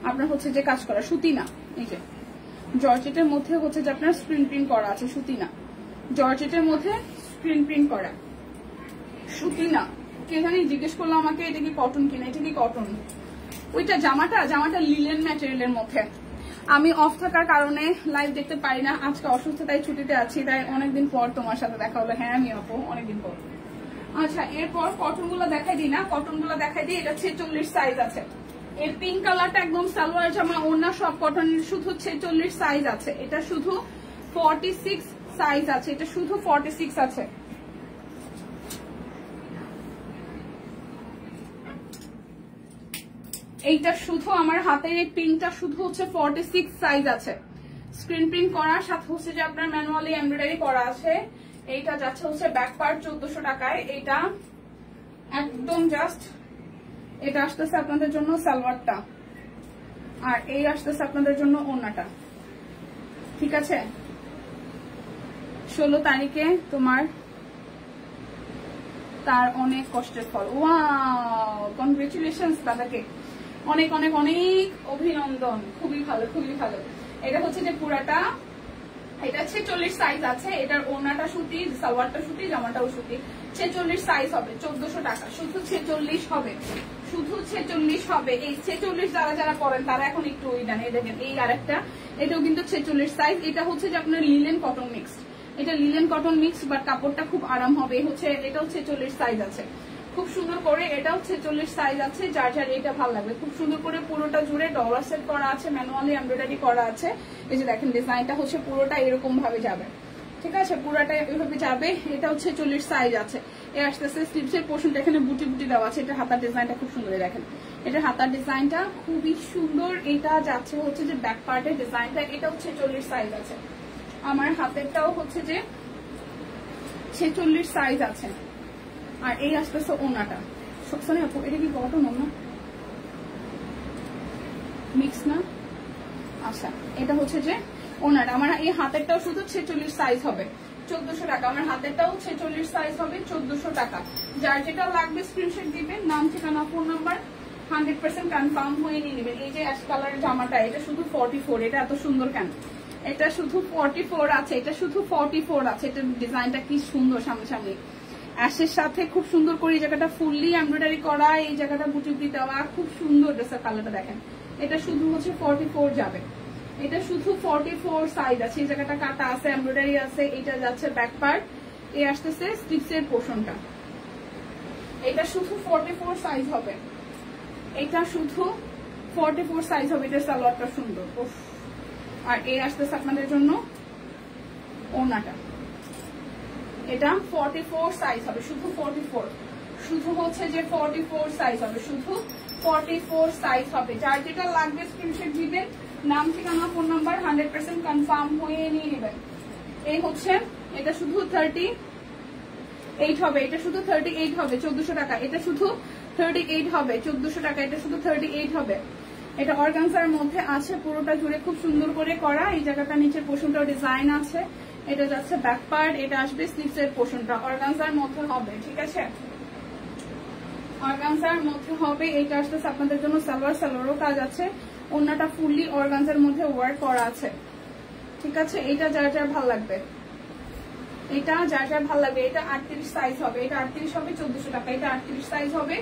আপনার হচ্ছে যে কাজ করা, সুতি না। এই যে জর্জেটের মধ্যে হচ্ছে যে আপনার স্ক্রিন প্রিন্ট করা আছে, সুতি না। জর্জেটের মধ্যে স্ক্রিন প্রিন্ট করা, সুতি না। কে জানি জিজ্ঞেস করলো আমাকে এটা কি কটন কিনা, এটা কি কটন? ওইটা জামাটা লিলেন ম্যাটেরিয়ালের মধ্যে। আমি অফ থাকার কারণে লাইভ দেখতে পারি না, আজকে অসুস্থতায় ছুটিতে আছি, তাই অনেকদিন পর তোমার সাথে দেখা হলো। হ্যাঁ আমি আপু অনেকদিন পর। আচ্ছা এরপর কটন গুলো দেখাই দিই না, কটন গুলো দেখাই দিই। এটা 46 সাইজ আছে। এর পিঙ্ক কালারটা একদম সালোয়ার জামা, ওড়না সব কটনের, শুধু 46 সাইজ আছে। এটা শুধু 46 সাইজ আছে, এটা শুধু 46 আছে। এইটা শুধু আমার হাতের এই পিনটা শুধু হচ্ছে 46 সাইজ আছে। স্ক্রিন প্রিন্ট করার সাথে হচ্ছে যে আপনার ম্যানুয়ালি এমব্রয়ডারি করা আছে। এইটা যাচ্ছে হচ্ছে ব্যাক পার্ট 1400 টাকায়। এটা একদম জাস্ট, এটা আসতেছে আপনাদের জন্য সালোয়ারটা, আর এই আসতেছে আপনাদের জন্য ওড়নাটা, ঠিক আছে। 16 তারিখে তোমার তার অনেক কষ্টের ফল। ওয়াও, কনগ্রেচুলেশনস দাদাকে, অনেক অনেক অনেক অভিনন্দন, খুবই ভালো খুবই ভালো। এটা হচ্ছে যে পুরাটা, এটা 46 সাইজ আছে। এটার ওড়নাটা সুতি, সালোয়ারটা সুতি, জামাটাও সুতি। 46 সাইজ হবে 1400 টাকা, শুধু 46 হবে, শুধু 46 হবে। এই 46 যারা যারা পরেন তারা এখন একটু ওই দেন। এই দেখেন এই আরেকটা, এটাও কিন্তু 46 সাইজ। এটা হচ্ছে যে আপনার লিলেন কটন মিক্সড, এটা লিলেন কটন মিক্স, বাট কাপড়টা খুব আরাম হবে। হচ্ছে এটাও 46 সাইজ আছে, খুব সুন্দর করে। এটাও 46 সাইজ আছে, যার যার এটা ভালো লাগবে। খুব সুন্দর করে পুরোটা জুড়ে ডলার সেট করা আছে, ম্যানুয়ালি এমব্রয়ডারি করা আছে। এই যে দেখেন ডিজাইনটা হচ্ছে পুরোটা এরকম ভাবে যাবে, ঠিক আছে, পুরোটা এভাবে যাবে। এটা হচ্ছে 46 সাইজ আছে। এর আসতেছে স্লিভসের পোর্শনটা, এখানে বুটি বুটি দেওয়া আছে। এটা হাতার ডিজাইনটা খুব সুন্দর, দেখেন এটা হাতার ডিজাইনটা খুবই সুন্দর। এটা যাচ্ছে হচ্ছে যে ব্যাক পার্টের ডিজাইনটা, এটা হচ্ছে 46 সাইজ আছে। আমার হাতেরটাও হচ্ছে যে 46 সাইজ আছে। আর এই আসতেছে ওনাটা, এটা কি কটন ওনা? মিক্স না। আচ্ছা এটা হচ্ছে যে ওনার, আমার এই হাতেরটাও শুধু 46 সাইজ হবে 1400 টাকা। আমার হাতেরটাও 46 সাইজ হবে 1400 টাকা। যার যেটা লাগবে স্ক্রিনশট দিবেন, নাম ঠিকানা ফোন নাম্বার 100% কনফার্ম হয়ে নিয়ে নেবেন। এই যে অ্যাশ কালারের জামাটা, এটা শুধু 44। এটা এত সুন্দর কেন? এটা শুধু 44 আছে, এটা শুধু 44 আছে। এটা ডিজাইনটা কি সুন্দর, সামনাসামনি অ্যাশের সাথে খুব সুন্দর করে এই জায়গাটা ফুললি এমব্রয়ডারি করা, এই জায়গাটা বুটিক দিয়ে দেওয়া, খুব সুন্দর ড্রেসের কালারটা দেখেন। এটা শুধু হচ্ছে 44 যাবে, এটা শুধু 44 সাইজ আছে। এই জায়গাটা কাটা আছে, এমব্রয়ডারি আছে। এটা যাচ্ছে ব্যাক পার্ট, এই আসতেছে স্টিচের পোর্শনটা। এটা শুধু 44 সাইজ হবে, এটা শুধু 44 সাইজ হবে। এটার সালোয়ারটা সুন্দর। আর এই আসতেছে আপনাদের জন্য ওড়নাটা, এটা 44 সাইজ হবে, শুধু 44, শুধু হচ্ছে যে 44 সাইজ হবে, শুধু 44 সাইজ হবে। যার যেটা লাগবে স্ক্রিনশট দিবেন, নাম ঠিকানা ফোন নাম্বার 100% কনফার্ম হয়ে নিয়ে নেবেন। এই হচ্ছে এটা শুধু 38 হবে, এটা শুধু 38 হবে 1400 টাকা। এটা শুধু 38 হবে 1400 টাকা। এটা শুধু 38 হবে। এটা অর্গানজার মধ্যে আছে, পুরোটা জুড়ে খুব সুন্দর করে করা। এই জায়গাটা নিচের পোর্শনটা ডিজাইন আছে। এটা যাচ্ছে ব্যাক পার্ট, এটা আসবে স্লিভসের পোর্শনটা। অর্গানজার মধ্যে হবে, ঠিক আছে, অর্গানজার মধ্যে হবে। এটা আসতেছে আপনাদের জন্য সালোয়ার, সালোয়ারও কাজ আছে। ওড়নাটা ফুললি অর্গানজার মধ্যে ওয়ার্ক করা আছে, ঠিক আছে। এটা যার যার ভালো লাগবে, এটা যার যার ভালো লাগবে। এটা 38 সাইজ হবে, এটা 38 হবে 1400 টাকা। এটা 38 সাইজ হবে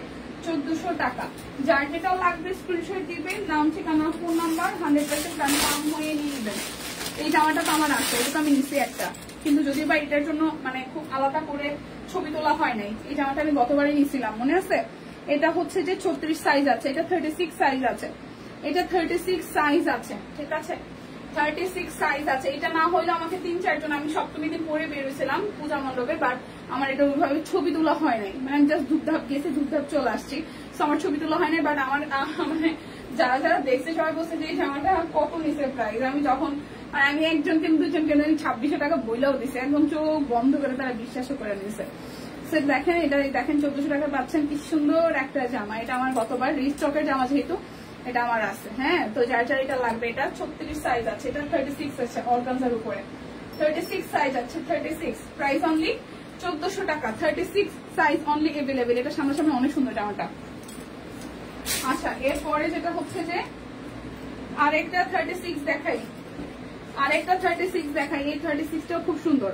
1400 টাকা। যার যেটা লাগবে স্ক্রিনশট দিবেন, নাম ঠিকানা ফোন নাম্বার 100% কনফার্ম হয়ে নিয়ে নেবেন। এই জামাটা তো আমার আছে, এটা তো আমি নিচ্ছি একটা, কিন্তু যদিও বা এটার জন্য মানে খুব আলাদা করে ছবি তোলা হয় নাই। এই জামাটা আমি গতবারই নিয়েছিলাম, মনে আছে। এটা হচ্ছে যে 36 সাইজ আছে, এটা 36 সাইজ আছে, এটা 36 সাইজ আছে, ঠিক আছে, 36 সাইজ আছে। এটা না হইলে আমাকে 3-4 জন, আমি সপ্তমী দিন পরে বেরোছিলাম পূজা মণ্ডপে, বাট আমার এটা ওইভাবে ছবি তোলা হয় নাই। মানে আমি জাস্ট ধূপধাপ গেছি, ধূপধাপ চলে আসছি, আমার ছবি তোলা হয় নাই। বাট আমার মানে যারা যারা দেখছে সবাই বলছে যে এই জামাটা কত নিচে প্রাইস। আমি যখন আমি একজনকে 2জনকে 2600 টাকা বইলেও দিছে, একদম চোখ বন্ধ করে তারা বিশ্বাসও করে নিয়েছে। দেখেন এটা দেখেন 1400 টাকা পাচ্ছেন, কি সুন্দর একটা জামা। এটা আমার গতবার রিস্টকের জামা, যেহেতু এটা আমার আছে। হ্যাঁ, তো যার যার এটা লাগবে, এটা 36 সাইজ আছে, এটা 36 আছে অর্গানজার উপরে, 36 সাইজ আছে, 36 প্রাইস অনলি 1400 টাকা। 36 সাইজ অনলি এভেলেবেল। এটা সামনাসামনি অনেক সুন্দর জামাটা। আচ্ছা, এরপরে যেটা হচ্ছে যে আরেকটা 36 দেখাই, আরেকটা 36 দেখাই। এই 36টাও খুব সুন্দর,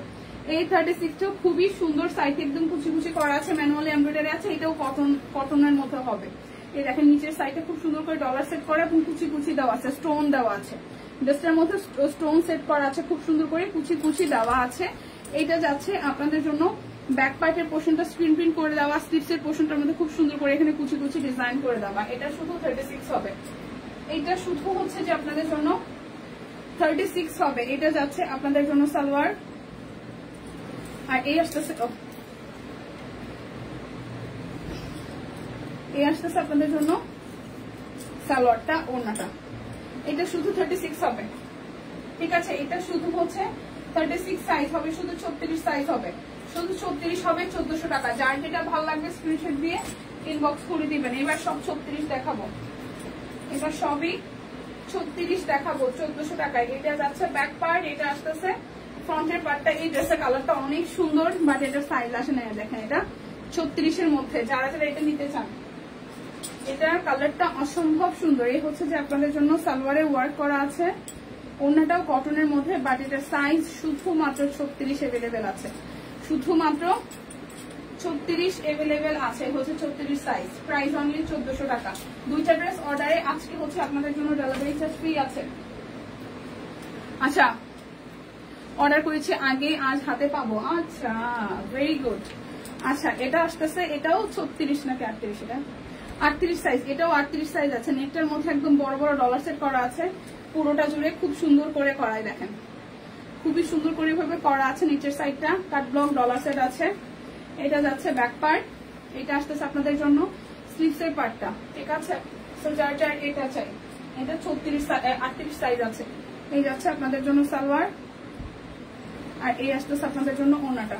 এই 36টাও খুবই সুন্দর। সাইড একদম কুচি কুচি করা আছে, ম্যানুয়ালি এমব্রয়ডারি আছে। এটাও কটনের মতো হবে। এই দেখেন নিচের সাইডে খুব সুন্দর করে ডলার সেট করা এবং কুচি কুচি দেওয়া আছে, স্টোন দেওয়া আছে। ড্রেসটার মধ্যে স্টোন সেট করা আছে, খুব সুন্দর করে কুচি কুচি দেওয়া আছে। এটা যাচ্ছে আপনাদের জন্য ব্যাক পার্টের পোর্শনটা স্ক্রিন প্রিন্ট করে দেওয়া, স্লিভসের পোর্শনটার মধ্যে খুব সুন্দর করে এখানে কুচি কুচি ডিজাইন করে দেওয়া। এটা শুধু 36 হবে, এটা শুধু হচ্ছে যে আপনাদের জন্য 36 হবে। এটা যাচ্ছে আপনাদের জন্য সালোয়ার, আর এই আসতেছে আপনাদের জন্য সালোয়ারটা, ওড়নাটা। এটা শুধু 36 হবে, ঠিক আছে। এটা শুধু হচ্ছে 36 সাইজ হবে, শুধু 36 সাইজ হবে, শুধু 36 হবে 1400 টাকা। যার যেটা ভালো লাগবে স্ক্রিনশট দিয়ে ইনবক্স করে দিবেন। এবার সব 36 দেখাবো, এবার সবই 36 দেখাবো 1400 টাকায়। এটা যাচ্ছে ব্যাক পার্ট, এটা আসতেছে ফ্রন্টের পার্টটা। এই ড্রেসের কালারটা অনেক সুন্দর, বাট এটার সাইজ আসে না। দেখেন এটা 36-এর মধ্যে, যারা যারা এটা নিতে চান, এটার কালারটা অসম্ভব সুন্দর। এই হচ্ছে যে আপনাদের জন্য সালোয়ারে ওয়ার্ক করা আছে, ওড়নাটাও কটনের মধ্যে, বাট এটার সাইজ শুধুমাত্র 36 এভেলেবেল আছে, শুধুমাত্র 36 এভেলেবেল আছে। হচ্ছে 36 সাইজ, প্রাইস অনলি 1400 টাকা। দুইটা ড্রেস অর্ডারে আজকে হচ্ছে আপনাদের জন্য ডেলিভারি চার্জ ফ্রি আছে। আচ্ছা, অর্ডার করেছি আগে, আজ হাতে পাবো। আচ্ছা, ভেরি গুড। আচ্ছা, এটা আসতেছে, এটাও 36 নাকি 38, এটা 38 সাইজ, এটাও 38 সাইজ আছে। নেকটার মধ্যে একদম বড় বড় ডলার সেট করা আছে, পুরোটা জুড়ে খুব সুন্দর করে করাই। দেখেন খুবই সুন্দর করে ভাবে করা আছে। নিচের সাইডটা কাট ব্লক ডলার সেট আছে। এটা যাচ্ছে ব্যাক পার্ট, এটা আসতেছে আপনাদের জন্য স্লিভসের পার্টটা, ঠিক আছে। সো যার যার এটা চাই, এটা 38 সাইজ আছে। এই যাচ্ছে আপনাদের জন্য সালোয়ার, আর এই আসতেছে আপনাদের জন্য ওড়নাটা।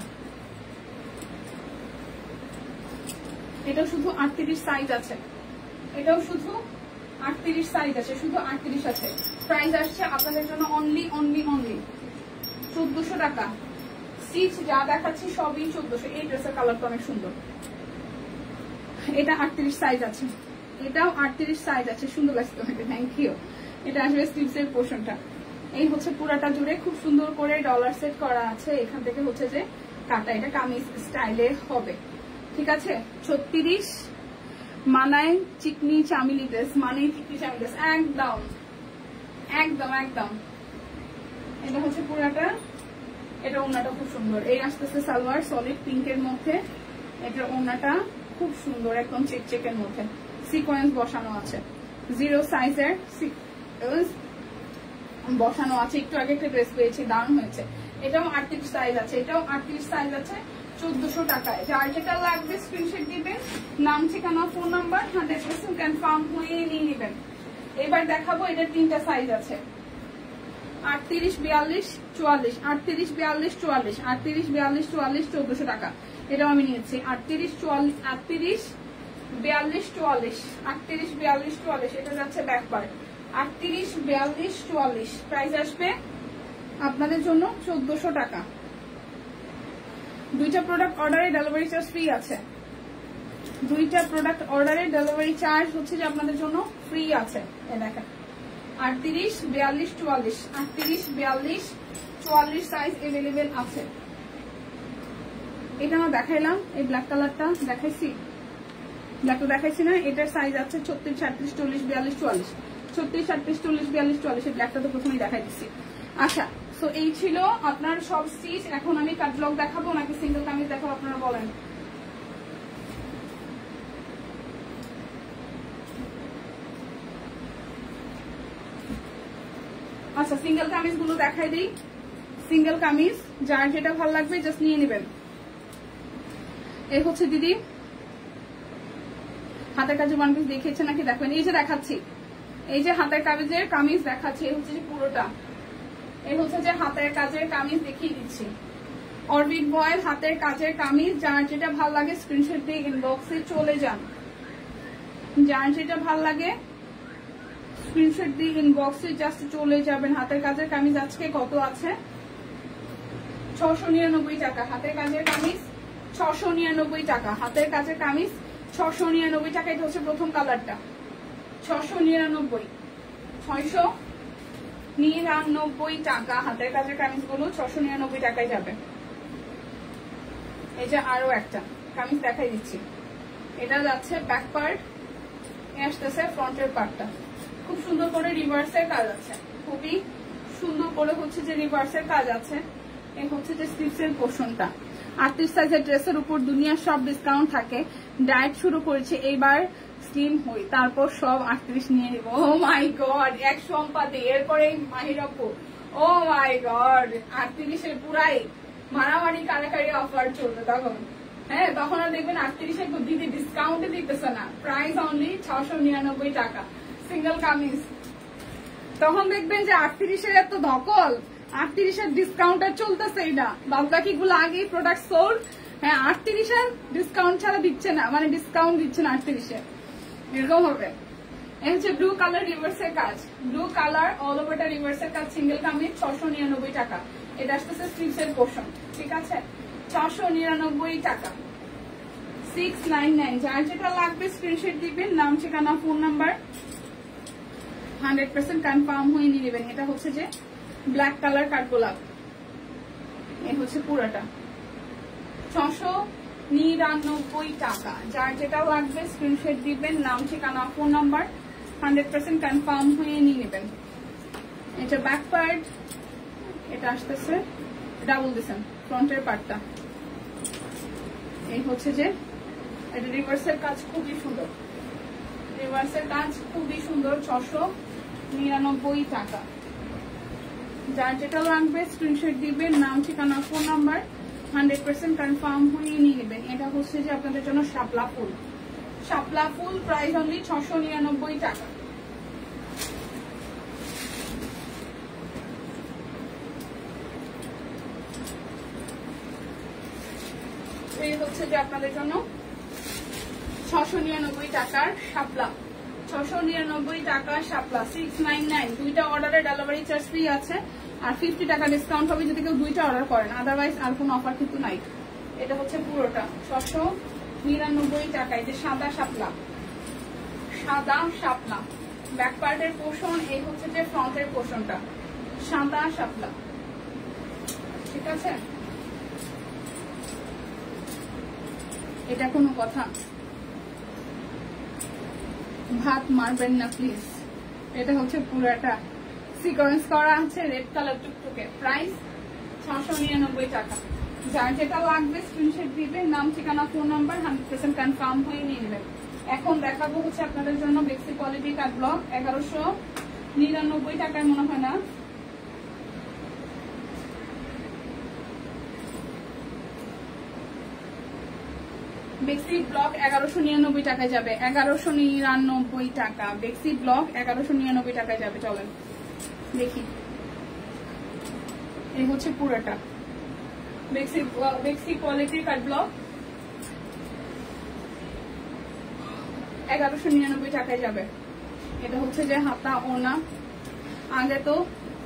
এটাও শুধু 38 সাইজ আছে, এটাও শুধু 38 সাইজ আছে, শুধু 38 আছে। প্রাইস আসছে আপনাদের জন্য অনলি 1400 টাকা। স্টিচ যা দেখাচ্ছি সবই 1400। এই ড্রেসের কালারটা অনেক সুন্দর। এটা 38 সাইজ আছে, এটাও 38 সাইজ আছে, সুন্দর লাগছে তোমাকে, থ্যাংক ইউ। এটা আসলে স্লিভসের পোর্শনটা। এই হচ্ছে পুরাটা জুড়ে খুব সুন্দর করে ডলার সেট করা আছে। এখান থেকে হচ্ছে যে কাটা, এটা কামিজ স্টাইলে হবে, ঠিক আছে। 36 মানায় চিকনি চামিলি ড্রেস, মানে চিকনি চামিলি ড্রেস, একদম একদম একদম। এটা হচ্ছে পুরাটা, এটা ওড়নাটা খুব সুন্দর। এই আসতেছে সালোয়ার সলিড পিঙ্কের মধ্যে, এটা ওড়নাটা খুব সুন্দর একদম চেকচেকের মধ্যে, সিকোয়েন্স বসানো আছে, 0 সাইজের সিকোয়েন্স বসানো আছে। একটু আগে একটা ড্রেস পেয়েছি, দারুণ হয়েছে। এটাও 38 সাইজ আছে, এটাও 38 সাইজ আছে, 1400 টাকায়। যার যেটা লাগবে স্ক্রিনশট দিবেন, নাম ঠিকানা ফোন নাম্বার 100% কনফার্ম হয়ে নিয়ে নেবেন। এবার দেখাবো এটা 3টা সাইজ আছে, 38, 42, 44, 38, 42, 44, 38, 42, 44, 1400 টাকা। এটাও আমি নিয়েছি 38, 44, 38, 42, 44, 38, 42, 44। এটা যাচ্ছে ব্যাক পার্ট, 38, 42, 44। প্রাইস আসবে আপনাদের জন্য 1400 টাকা। 2টা প্রোডাক্ট অর্ডারে ডেলিভারি চার্জ ফ্রি আছে, 2টা প্রোডাক্ট অর্ডারে ডেলিভারি চার্জ হচ্ছে যে আপনাদের জন্য ফ্রি আছে। এই দেখেন 38, 42, 44, 38, 42, 44 সাইজ এভেলেবেল আছে। এটা আমরা দেখাইলাম, এই ব্ল্যাক কালারটা দেখাইছি, ব্ল্যাকটা দেখাইছি না? এটার সাইজ আছে 36, 38, 40, 42, 44, 36, 38, 40, 42, 44। এই ব্ল্যাকটা তো প্রথমেই দেখাই দিচ্ছি। আচ্ছা, সো এই ছিল আপনার সব স্টিচ। এখন আমি ক্যাটালগ দেখাবো নাকি সিঙ্গেল কামিজ দেখাবো, আপনারা বলেন। আচ্ছা, সিঙ্গেল কামিজ গুলো দেখাই দিই। সিঙ্গেল কামিজ যার যেটা ভালো লাগবে জাস্ট নিয়ে নেবেন। এই হচ্ছে দিদি হাতের কাজে ওয়ান পিস দেখিয়েছে নাকি দেখবেন, এই যে দেখাচ্ছি, এই যে হাতের কাজের কামিজ দেখাচ্ছি, এই হচ্ছে যে পুরোটা, এই হচ্ছে যে হাতের কাজের কামিজ দেখিয়ে দিচ্ছি। অরবিট বয়েল হাতের কাজের কামিজ, যার যেটা ভালো লাগে স্ক্রিনশট দিয়ে ইনবক্সে চলে যান। যার যেটা ভালো লাগে স্ক্রিনশট দিয়ে ইনবক্সে জাস্ট চলে যাবেন। হাতের কাজের কামিজ আজকে কত আছে? 699 টাকা। হাতের কাজের কামিজ 699 টাকা। হাতের কাজের কামিজ 699 টাকা। এটা হচ্ছে প্রথম কালারটা, 699, 699 টাকা। হাতের কাজের কামিজ গুলো 699 টাকায় যাবে। এই যে আরো একটা কামিজ দেখাই দিচ্ছি, এটা যাচ্ছে ব্যাক পার্ট, আসতেছে ফ্রন্টের পার্টটা, খুব সুন্দর করে রিভার্সের কাজ আছে, খুবই সুন্দর করে হচ্ছে যে রিভার্সের কাজ আছে। এই হচ্ছে যে স্লিভসের পোর্শনটা। 38 সাইজের ড্রেসের উপর দুনিয়ার সব ডিসকাউন্ট থাকে, ডায়েট শুরু করেছে এইবার, স্লিম হই, তারপর সব 38 নিয়ে নিব। ও মাই গড, এক সম্পাদে, এরপরে মাহিরাপু, ও মাই গড, 38-এর পুরাই মারামারি কারাকারি অফার চলবে তখন। হ্যাঁ, তখন আর দেখবেন 38-এর দিদি ডিসকাউন্টে দিতেছে না, প্রাইস অনলি 699 টাকা সিঙ্গেল কামিজ। তখন দেখবেন যে 38-এর এত ধকল, 38-এর ডিসকাউন্ট আর চলতেছে না, বাকি গুলো আগেই প্রোডাক্ট সোল্ড। হ্যাঁ, 38-এর ডিসকাউন্ট ছাড়া দিচ্ছে না, মানে ডিসকাউন্ট দিচ্ছে না 38-এর, এরকম হবে। এই হচ্ছে ব্লু কালার রিভার্সের কাজ, ব্লু কালার অল ওভারটা রিভার্সের কাজ, সিঙ্গেল কামিজ 699 টাকা। এটা আসতেছে স্লিভসের পোর্শন, ঠিক আছে, 699 টাকা, 699। যার যেটা লাগবে স্ক্রিনশট দিবেন, নাম ঠিকানা ফোন নাম্বার 100% কনফার্ম হয়ে নিয়ে নেবেন। এটা হচ্ছে যে ব্ল্যাক কালার কাঠগোলাপ, এই হচ্ছে পুরাটা 699 টাকা। যার যেটা লাগবে স্ক্রিনশট দিবেন, নাম ঠিকানা ফোন নাম্বার 100% কনফার্ম হয়ে নিয়ে নেবেন। এটা ব্যাক পার্ট, এটা আসতেছে ডাবল দিছেন ফ্রন্টের পার্টটা। এই হচ্ছে যে এটা রিভার্সের কাজ, খুবই সুন্দর, রিভার্সের কাজ খুবই সুন্দর, 699 টাকা। যার যেটা লাগবে স্ক্রিনশট দিবেন, নাম ঠিকানা ফোন নাম্বার 100% কনফার্ম হয়ে নিয়ে নেবেন। এটা হচ্ছে যে আপনাদের জন্য শাপলা ফুল, শাপলা ফুল, প্রাইস অনলি 699 টাকা। এই হচ্ছে যে আপনাদের জন্য 699 টাকার শাপলা, 699 টাকা শাপলা 699, দুইটা অর্ডারে ডেলিভারি চার্জ ফ্রি আছে আর 50 টাকা ডিসকাউন্ট হবে যদি কেউ দুইটা অর্ডার করেন, আদারওয়াইজ আর কোনো অফার কিন্তু নাই। এটা হচ্ছে পুরোটা 699 টাকা। এই যে সাদা শাপলা, সাদা শাপলা ব্যাক পার্টের পোর্শন, এই হচ্ছে যে ফ্রন্টের পোর্শনটা, সাদা শাপলা, ঠিক আছে? এটা কোনো কথা? ভাত মারবেন না প্লিজ। এটা হচ্ছে পুরোটা সিকোয়েন্স করা আছে, রেড কালার টুকটুকে, প্রাইস 699 টাকা। যার যেটা লাগবে স্ক্রিনশট দিবে, নাম ঠিকানা ফোন নাম্বার 100% কনফার্ম হয়ে নিয়ে নেবেন। এখন দেখাবো হচ্ছে আপনাদের জন্য বেক্সি কোয়ালিটি ক্যাটলগ 1199 টাকায় মনে হয় না, বেক্সি ব্লক 1199 টাকায় যাবে, 1199 টাকা বেক্সি ব্লক 1199 টাকায় যাবে। চলেন দেখি, এই হচ্ছে পুরোটা বেক্সি কোয়ালিটির কাট ব্লক 1199 টাকায় যাবে। এটা হচ্ছে যে হাতা ওনা, আগে তো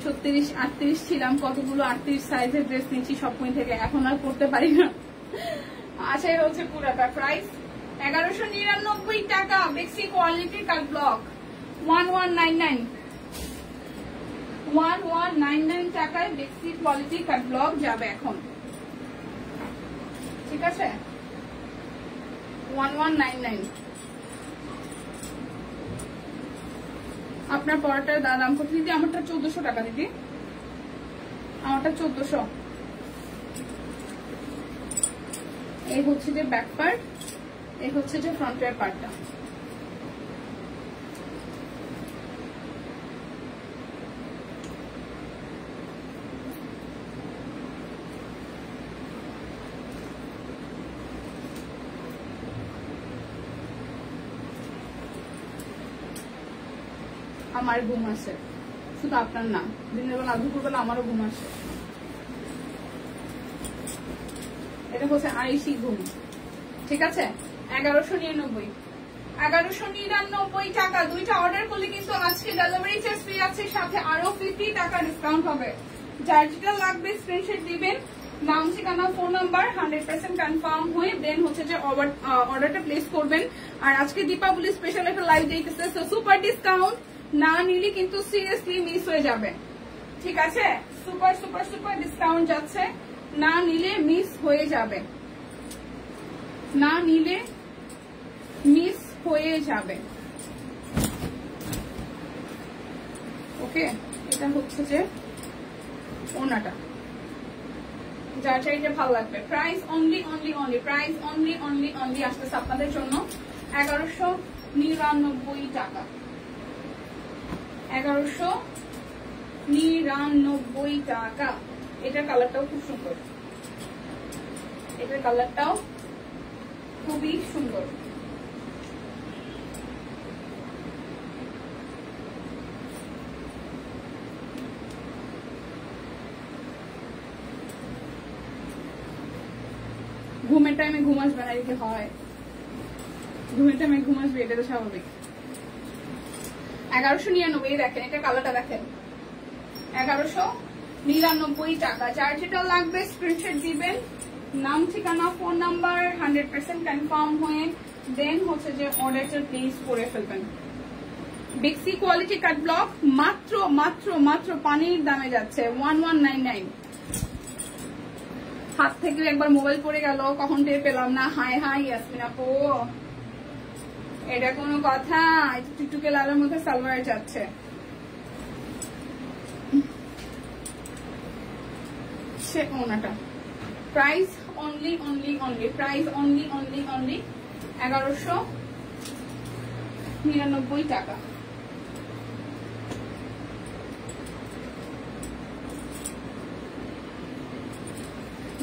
36 38 ছিলাম, কতগুলো 38 সাইজের ড্রেস নিচ্ছি শপিং থেকে, এখন আর পড়তে পারি না। আচ্ছা, এটা হচ্ছে পুরোটা প্রাইস 1199 টাকা বেক্সি কোয়ালিটির কাট ব্লক 1199 টাকায় বেক্সি কোয়ালিটি কাট ব্লক যাবে এখন, ঠিক আছে? 1199। আপনার পরাটার দাম কত দিদি? আমারটা 1400 টাকা দিদি, আমারটা 1400। এই হচ্ছে যে ব্যাক পার্ট, এই হচ্ছে যে ফ্রন্টের পার্টটা। আমার ঘুম আসে, শুধু আপনার না, দিনের বেলা দুপুরবেলা আমারও ঘুম আসে। এটা হচ্ছে আড়াইশি ঘুম, ঠিক আছে? 1199 টাকা। দুইটা অর্ডার করলে কিন্তু আজকে ডেলিভারি চার্জ ফ্রি আছে, সাথে আরো 50 টাকা ডিসকাউন্ট হবে। যার যেটা লাগবে স্ক্রিনশট দিবেন, নাম ঠিকানা ফোন নাম্বার 100% কনফার্ম হয়ে দেন হচ্ছে যে অর্ডারটা প্লেস করবেন। আর আজকে দীপাবলি স্পেশাল একটা লাইভ দিতেছে, সো সুপার ডিসকাউন্ট, না নিলে কিন্তু সিরিয়াসলি মিস হয়ে যাবে, ঠিক আছে? সুপার সুপার সুপার ডিসকাউন্ট যাচ্ছে, না নিলে মিস হয়ে যাবে, না নিলে মিস হয়ে যাবে। ওকে, এটা হচ্ছে যে ওনাটা, যার চাইতে ভালো লাগবে। প্রাইস অনলি প্রাইস অনলি আসতেছে আপনাদের জন্য 1199 টাকা, 1199 টাকা। এটার কালারটাও খুব সুন্দর, এটার কালারটাও খুবই সুন্দর। ঘুমের টাইমে ঘুম আসবে না, এদিকে হয় ঘুমের টাইমে ঘুম আসবে, এটা তো স্বাভাবিক। 1199 দেখেন, এটা কালারটা দেখেন, 1199 টাকা। যার যেটা লাগবে স্ক্রিনশট দিবেন, নাম ঠিকানা ফোন নাম্বার 100% কনফার্ম হয়ে দেন হচ্ছে যে অর্ডারটা প্লেস করে ফেলবেন। বেক্সি কোয়ালিটি কাট ব্লক মাত্র মাত্র মাত্র পানির দামে যাচ্ছে 1199। হাত থেকে একবার মোবাইল পড়ে গেল, কখন টের পেলাম না। হাই হাই ইয়াসমিন আপু, এটা কোনো কথা? টুকটুকে লালের মধ্যে সালোয়ার যাচ্ছে। সে ওনাটা প্রাইস অনলি প্রাইস অনলি 1199 টাকা।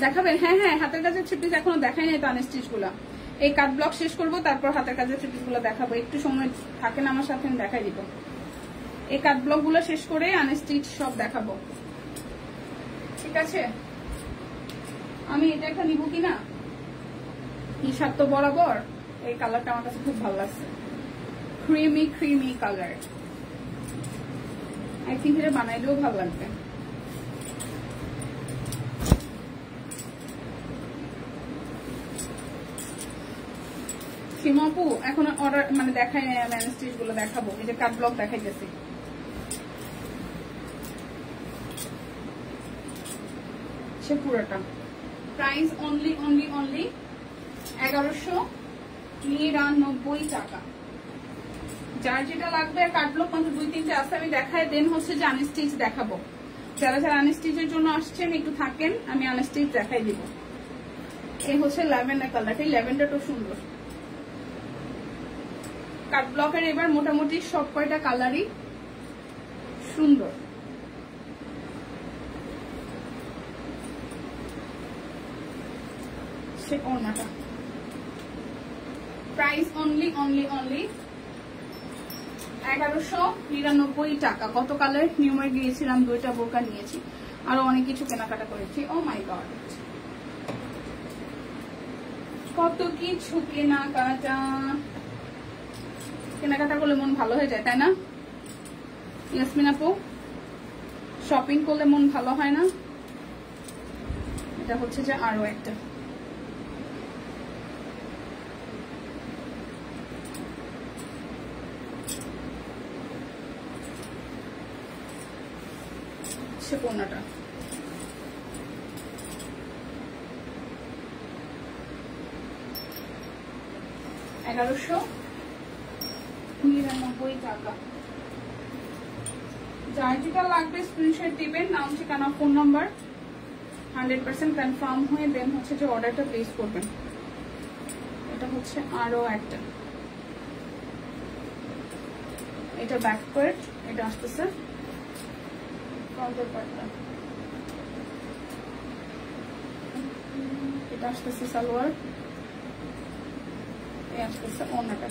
দেখাবেন? হ্যাঁ হ্যাঁ, হাতের কাজের থ্রি-পিস এখনো দেখাই নাই তো, আনস্টিচ গুলা। এই কাট ব্লক শেষ করবো, তারপর হাতের কাজের থ্রি-পিস গুলো দেখাবো। একটু সময় থাকে না আমার সাথে, আমি দেখাই দিব। এই কাট ব্লক গুলো শেষ করে আনস্টিচ সব দেখাবো, ঠিক আছে? আমি এটা একটা নিবো কিনা, হিসাব তো বরাবর। এই কালারটা আমার কাছে খুব ভালো লাগছে, creamy creamy colour. I think এটা বানাইলেও ভালো লাগবে। সীমাপু এখন অর্ডার মানে দেখাই নাই, আমি স্টিচ গুলো দেখাবো। এই যে কাট ব্লক দেখাইতেছি, সে পুরোটা প্রাইস অনলি 1199 টাকা। যার যেটা লাগবে কাট ব্লক কিন্তু 2-3টে আছে, আমি দেখাই দেন হচ্ছে যে আনস্টিচ দেখাবো। যারা যারা আনস্টিচের জন্য আসছেন একটু থাকেন, আমি আনস্টিচ দেখাই দিব। এই হচ্ছে ল্যাভেন্ডার কালারটা, এই ল্যাভেন্ডারটা সুন্দর। কাট ব্লকের এবার মোটামুটি সব কয়টা কালারই সুন্দর। সে ওড়নাটা প্রাইস অনলি 1199 টাকা। কত কালার নিউমার গিয়েছিলাম, 2টা বোরকা নিয়েছি, আরো অনেক কিছু কেনাকাটা করেছি। ও মাই গড, কত কিছু কেনাকাটা করলে মন ভালো হয়ে যায়, তাই না ইয়াসমিন আপু? শপিং করলে মন ভালো হয় না? এটা হচ্ছে যে আরো একটা পণ্যটা। 1199 টাকা। যার যেটা লাগবে স্ক্রিনশট দিবেন, নাম ঠিকানা ফোন নাম্বার 100% কনফার্ম হয়ে দেন হচ্ছে যে অর্ডারটা প্লেস করবেন। এটা হচ্ছে আরো একটা, এটা ব্যাক পার্ট, এটা আসতেছে ফ্রন্টের পার্টটা, এটা আসতেছে সালোয়ার, এই আসতেছে ওড়নাটা।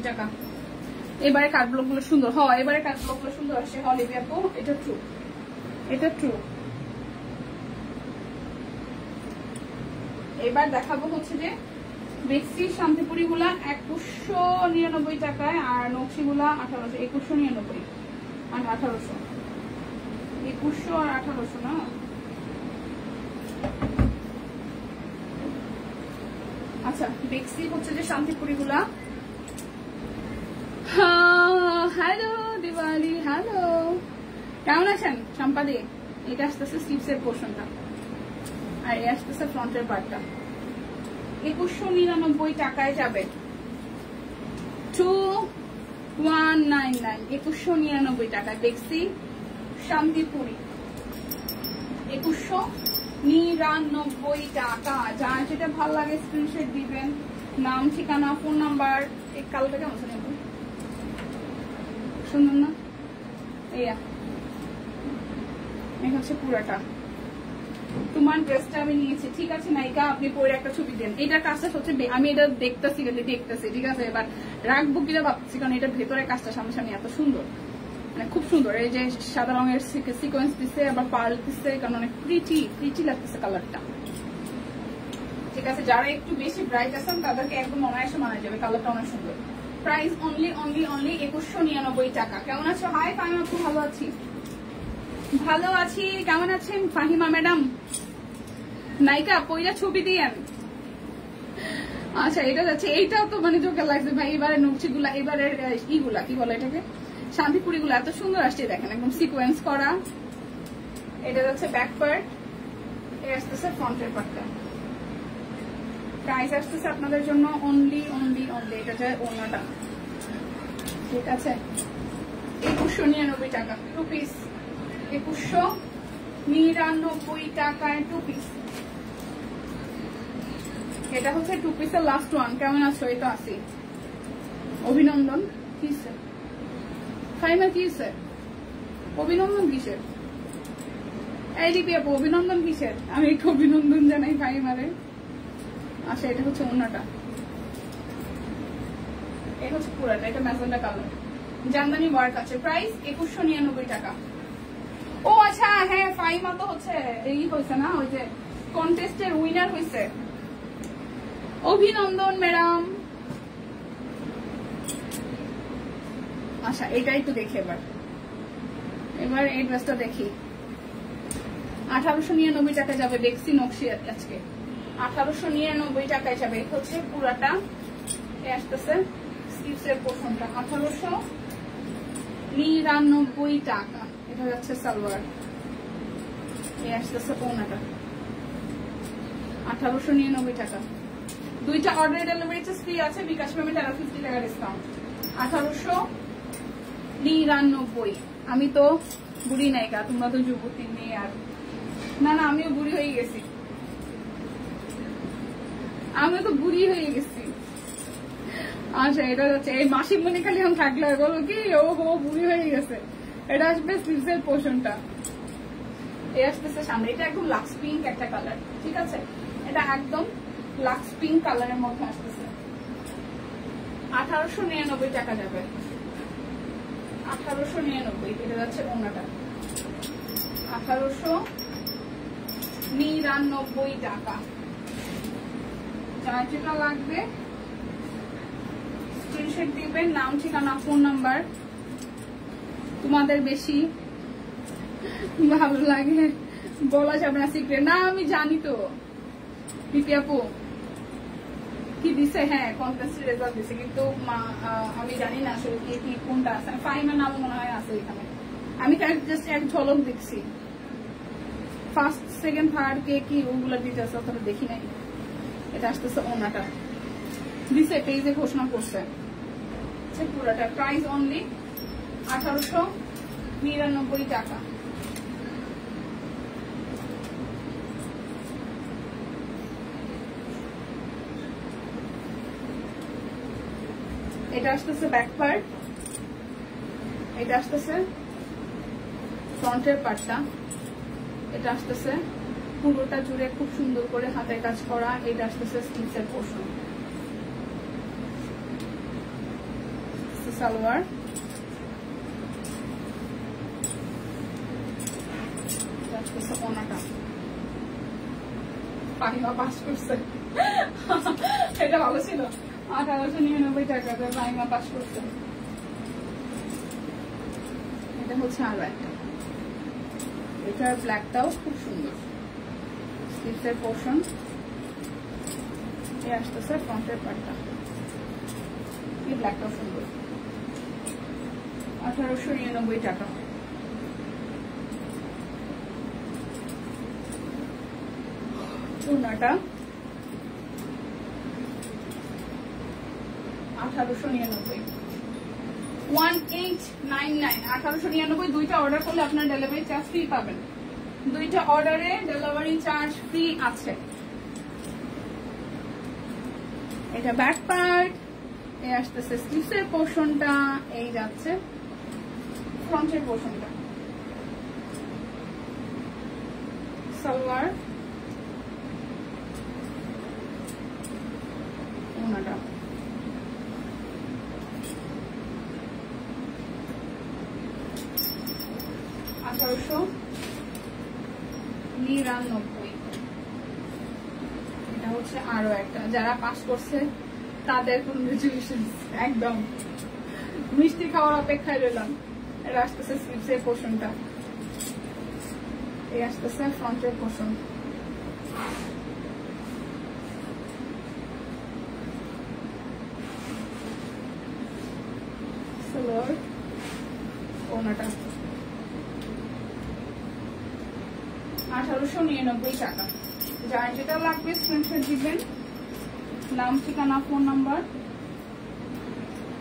টাকা। এবারে কাট ব্লক গুলো সুন্দর হয়, এবারে কাট ব্লক গুলো সুন্দর আসে। হলিবি আপু, এটা ট্রু, এটা ট্রু। এবার দেখাবো হচ্ছে যে বেক্সি শান্তিপুরি গুলা 2199 টাকায়, আর নকশি গুলা 1800, 2199 আর 1800, 2100 আর 1800 না। আচ্ছা, বেক্সি হচ্ছে যে শান্তিপুরি গুলা। হ্যালো দিওয়ালি, হ্যালো, কেমন আছেন সম্পাদি? এটা আসতেছে স্লিপসের পোর্শনটা, আর এই আসতেছে ফ্রন্টের পার্টটা। 2199 টাকায় যাবে, 2199, 2199 টাকায় বেক্সি শান্তিপুরি, 2199 টাকা। যার যেটা ভালো লাগে স্ক্রিনশট দিবেন, নাম ঠিকানা ফোন নাম্বার। এই কালোটা কেমন আছে সুন্দর না? এই হচ্ছে পুরাটা। তোমার ড্রেসটা আমি নিয়েছি, ঠিক আছে নায়িকা, আপনি পরে একটা ছবি দেন। এটার কাজটা হচ্ছে আমি এটা দেখতেছি, ঠিক আছে, এবার রাখবো কিনা ভাবছি, কারণ এটার ভেতরে কাজটা সামনাসামনি এত সুন্দর, মানে খুব সুন্দর। এই যে সাদা রঙের সিকোয়েন্স দিচ্ছে, আবার পার্ল দিচ্ছে, কারণ অনেক প্রিটি লাগতেছে কালারটা। ঠিক আছে, যারা একটু বেশি ব্রাইট আছেন তাদেরকে একদম অনায়াসে মানা যাবে, কালারটা অনেক সুন্দর। প্রাইস অনলি 2199 টাকা। কেমন আছো? হাই ফাহিমা আপু, ভালো আছি, ভালো আছি। কেমন আছেন ফাহিমা ম্যাডাম? নায়িকা পয়লা ছবি দিয়েন। আচ্ছা, এটা যাচ্ছে, এইটাও তো মানে চোখে লাগছে ভাই। এবারে নকশি গুলা, এবারে ইগুলা কি বলে এটাকে, শান্তিপুরিগুলো এত সুন্দর আসছে দেখেন, একদম সিকোয়েন্স করা। এটা যাচ্ছে ব্যাক পার্ট, এই আসতেছে ফ্রন্টের পার্টটা। প্রাইস আসতেছে আপনাদের জন্য অনলি এটা যায় ওনাটা, ঠিক আছে 2199 টাকা 2 পিস, 2199 টাকায় 2 পিস। এটা হচ্ছে 2 পিসের লাস্ট ওয়ান। কেমন আছো? এই তো আছি। অভিনন্দন কিসের? ফাইমা কিসের? অভিনন্দন কিসের? এই দিবি আপু অভিনন্দন কিসের? আমি একটু অভিনন্দন জানাই ফাইমারে। আচ্ছা এটা হচ্ছে ওন্নাটা, এই হচ্ছে পুরাটা। এটা ম্যাজেন্ডা কালার, জামদানি ওয়ার্ক আছে। প্রাইস 2199 টাকা। ও আচ্ছা হ্যাঁ, ফাইমা তো হচ্ছে এই হয়েছে না, ওই যে কন্টেস্টের উইনার হয়েছে। অভিনন্দন ম্যাডাম। আচ্ছা এটাই তো দেখি এবার এই ড্রেসটা দেখি। 1899 টাকা যাবে। দেখছি নকশি আজকে 1899 টাকায় যাবে। হচ্ছে পুরাটা আসতেছে স্লিভসের পোর্শনটা 1899 টাকা। এটা যাচ্ছে সালোয়ার, এই আসতেছে ওনাটা 1899 টাকা। দুইটা অর্ডার ডেলিভারি চার্জ ফ্রি আছে, বিকাশ পেমেন্ট আর 50 টাকা ডিসকাউন্ট। 1899। আমি তো বুড়ি নায়িকা, তোমরা তো যুবতী মেয়ে। আর না আমিও বুড়ি হয়ে গেছি, আমি তো বুড়ি হয়ে গেছি। আচ্ছা এটা হচ্ছে এই মাসিক মনে খালি এখন থাকলে বলো কি ও বুড়ি হয়ে গেছে। এটা আসবে স্লিভসের পোর্শনটা, এই আসতেছে সামনে। এটা একদম লাক্স পিঙ্ক একটা কালার, ঠিক আছে। এটা একদম লাক্স পিঙ্ক কালারের মধ্যে আসতেছে। 1899 টাকা যাবে। 1899। এটা যাচ্ছে ওনাটা 1899 টাকা। যার যেটা লাগবে স্ক্রিনশট দিবেন, নাম ঠিকানা ফোন নাম্বার। তোমাদের বেশি ভালো লাগে বলা যাবে না, সিক্রেট না আমি জানি তো। পিপি আপু কি দিছে? হ্যাঁ কন্টেস্টের রেজাল্ট দিছে, কিন্তু আমি জানি না আসলে কি কোনটা আছে। ফাইমার নাম মনে হয় আছে এখানে, আমি জাস্ট এক ঝলক দেখছি। ফার্স্ট সেকেন্ড থার্ড কে কি ওগুলো ডিটেলস অতটা দেখি নাই। এটা আসতেছে ওনাটা, দিছে পেজে ঘোষণা করছে পুরাটা। প্রাইস অনলি 1899 টাকা। এটা আসতেছে ব্যাক পার্ট, এটা আসতেছে ফ্রন্টের পার্টটা। এটা আসতেছে পুরোটা জুড়ে খুব সুন্দর করে হাতের কাজ করা। এটা আসতেছে স্লিভসের পোর্শন, সালোয়ার। আসতেছে ওনাটা। ফাহিমা পাস করছে, এটা ভালো ছিল। 1899 টাকা ফাহিমা পাস করছে। এটা হচ্ছে আরো একটা, এটার ব্ল্যাকটাও খুব সুন্দর। স্লিভসের পোর্শন, এই আসতেছে ফ্রন্টের পার্টটা। এই ব্ল্যাকটাও সুন্দর। 1899 টাকা। ওনাটা 1899। 1899 1899। দুইটা অর্ডার করলে আপনার ডেলিভারি চার্জ ফ্রি পাবেন। দুইটা অর্ডারে ডেলিভারি চার্জ ফ্রি আছে। এটা ব্যাক পার্ট, এই আসতেছে স্লিভসের পোর্শনটা, এই যাচ্ছে ফ্রন্টের পোর্শনটা। সালোয়ার, ওনাটা। এটা হচ্ছে আরো একটা, যারা পাস করছে তাদের কংগ্রেচুলেশন। একদম মিষ্টি খাওয়ার অপেক্ষায় রইলাম। এটা আসতেছে স্লিভসের পোর্শনটা, এই আসতেছে ফ্রন্টের পোর্শন। সালোয়ার, ওনাটা 1899 টাকা। যার যেটা লাগবে স্ক্রিনশট দিবেন, নাম ঠিকানা ফোন নাম্বার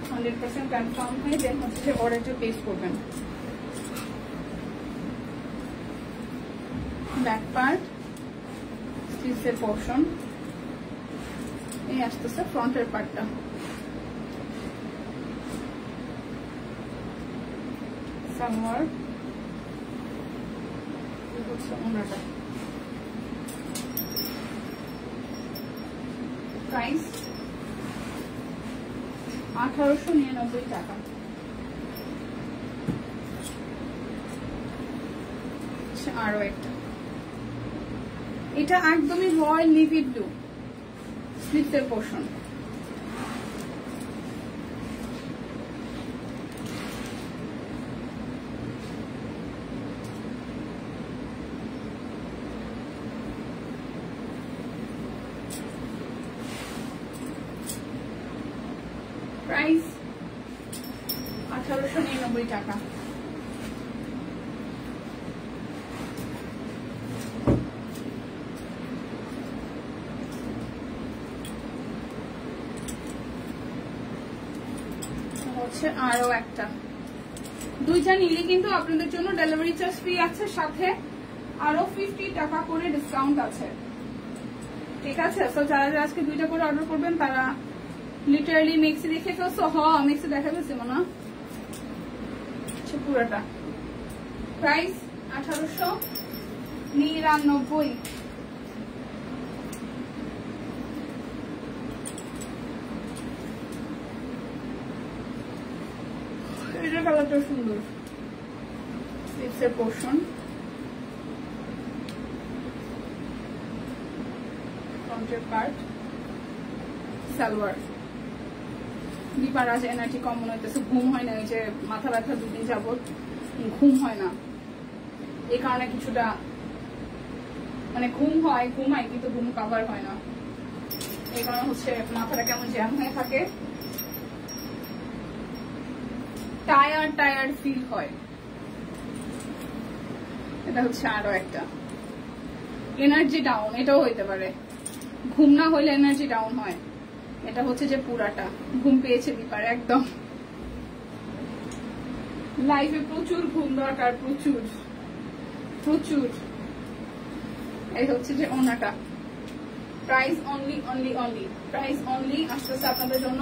100% কনফার্ম হয়ে দেন হচ্ছে অর্ডারটা প্লেস করবেন। ব্যাক পার্ট স্লিভসের পোর্শন এই আসতেছে, ফ্রন্টের পার্টটা সালোয়ার হচ্ছে ওনাটা। প্রাইস 1899 টাকা। আরো একটা, এটা একদমই রয়্যাল নেভি ব্লু, স্লিভসের পোর্শন। প্রাইস 1899 টাকা। হচ্ছে আরো একটা, দুইটা নিলে কিন্তু আপনাদের জন্য ডেলিভারি চার্জ ফ্রি আছে, সাথে আরো 50 টাকা করে ডিসকাউন্ট আছে। ঠিক আছে, তো যারা যারা আজকে দুইটা করে অর্ডার করবেন তারা লিটারালি মিক্সি দেখে ফেলছো। মিক্সি দেখা ফেলছে মনে পুরোটা। প্রাইস 1899। এটার কালারটা সুন্দর, স্লিভসের পোর্শন, ফ্রন্টের পার্ট, সালোয়ার। দীপার আজ এনার্জি কম মনে হইতেছে, ঘুম হয় না, ওই যে মাথা ব্যথা দুদিন যাবত ঘুম হয় না, এই কারণে কিছুটা মানে ঘুমাই কিন্তু ঘুম কভার হয় না, এই কারণে হচ্ছে মাথাটা কেমন জ্যাম হয়ে থাকে, টায়ার্ড ফিল হয়। এটা হচ্ছে আরো একটা, এনার্জি ডাউন, এটাও হইতে পারে, ঘুম না হইলে এনার্জি ডাউন হয়। এটা হচ্ছে যে পুরাটা ঘুম পেয়েছে দীপার একদম, লাইফে প্রচুর ঘুম দরকার, প্রচুর। এই হচ্ছে যে ওনাটা। প্রাইস অনলি প্রাইস অনলি আসতেছে আপনাদের জন্য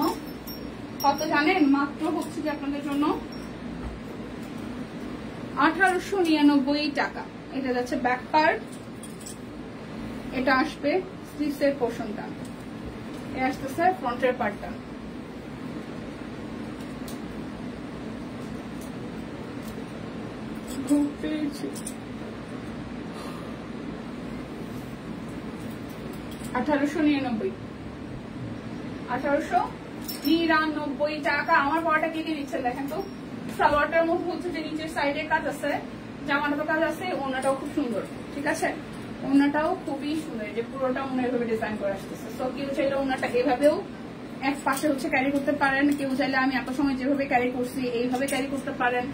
কত জানেন? মাত্র হচ্ছে যে আপনাদের জন্য 1899 টাকা। এটা যাচ্ছে ব্যাক পার্ট, এটা আসবে স্লিভসের পোর্শনটা, এ আসতেছে ফ্রন্টের পার্টটা। ঘুম পেয়েছি। 1899 টাকা। আমার পড়াটা কেটে নিচ্ছেন দেখেন তো, সালোয়ারটার মধ্যে হচ্ছে যে নিচের সাইডে কাজ আছে, জামাটাও কাজ আছে, ওনাটাও খুব সুন্দর। ঠিক আছে, ওনাটাও খুবই সুন্দর, যে পুরোটা ওনা এভাবে ডিজাইন করে আসতেছে। সো কেউ চাইলে ওনাটা এভাবেও এক পাশে হচ্ছে ক্যারি করতে পারেন, কেউ চাইলে আমি এত সময় যেভাবে ক্যারি করছি এইভাবে ক্যারি করতে পারেন।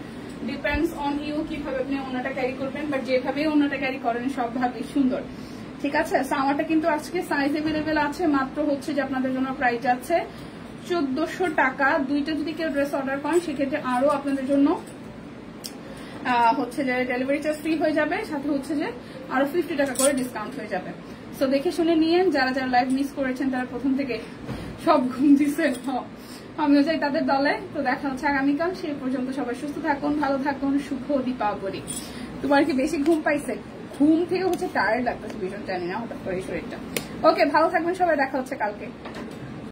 ডিপেন্ডস অন ইউ কিভাবে আপনি ওনাটা ক্যারি করবেন, বাট যেভাবে ওনাটা ক্যারি করেন সবভাবেই সুন্দর। ঠিক আছে, আমারটা কিন্তু আজকে সাইজ এভেলেবেল আছে, মাত্র হচ্ছে যে আপনাদের জন্য প্রাইস আছে 1400 টাকা। দুইটা যদি কেউ ড্রেস অর্ডার করেন সেক্ষেত্রে আরো আপনাদের জন্য হচ্ছে যে ডেলিভারি চার্জ ফ্রি হয়ে যাবে, সাথে হচ্ছে যে আরো 50 টাকা করে ডিসকাউন্ট হয়ে যাবে। সো দেখে শুনে নিয়েন, যারা যারা লাইভ মিস করেছেন তারা প্রথম থেকে সব ঘুম দিচ্ছেন, আমিও যাই তাদের দলে। তো দেখা হচ্ছে আগামীকাল, সেই পর্যন্ত সবাই সুস্থ থাকুন, ভালো থাকুন, শুভ দীপাবলি। তোমার কি বেশি ঘুম পাইছে? ঘুম থেকে হচ্ছে টায়ার্ড লাগতেছে ভীষণ, জানি না হঠাৎ করে শরীরটা। ওকে, ভালো থাকবেন সবাই, দেখা হচ্ছে কালকে।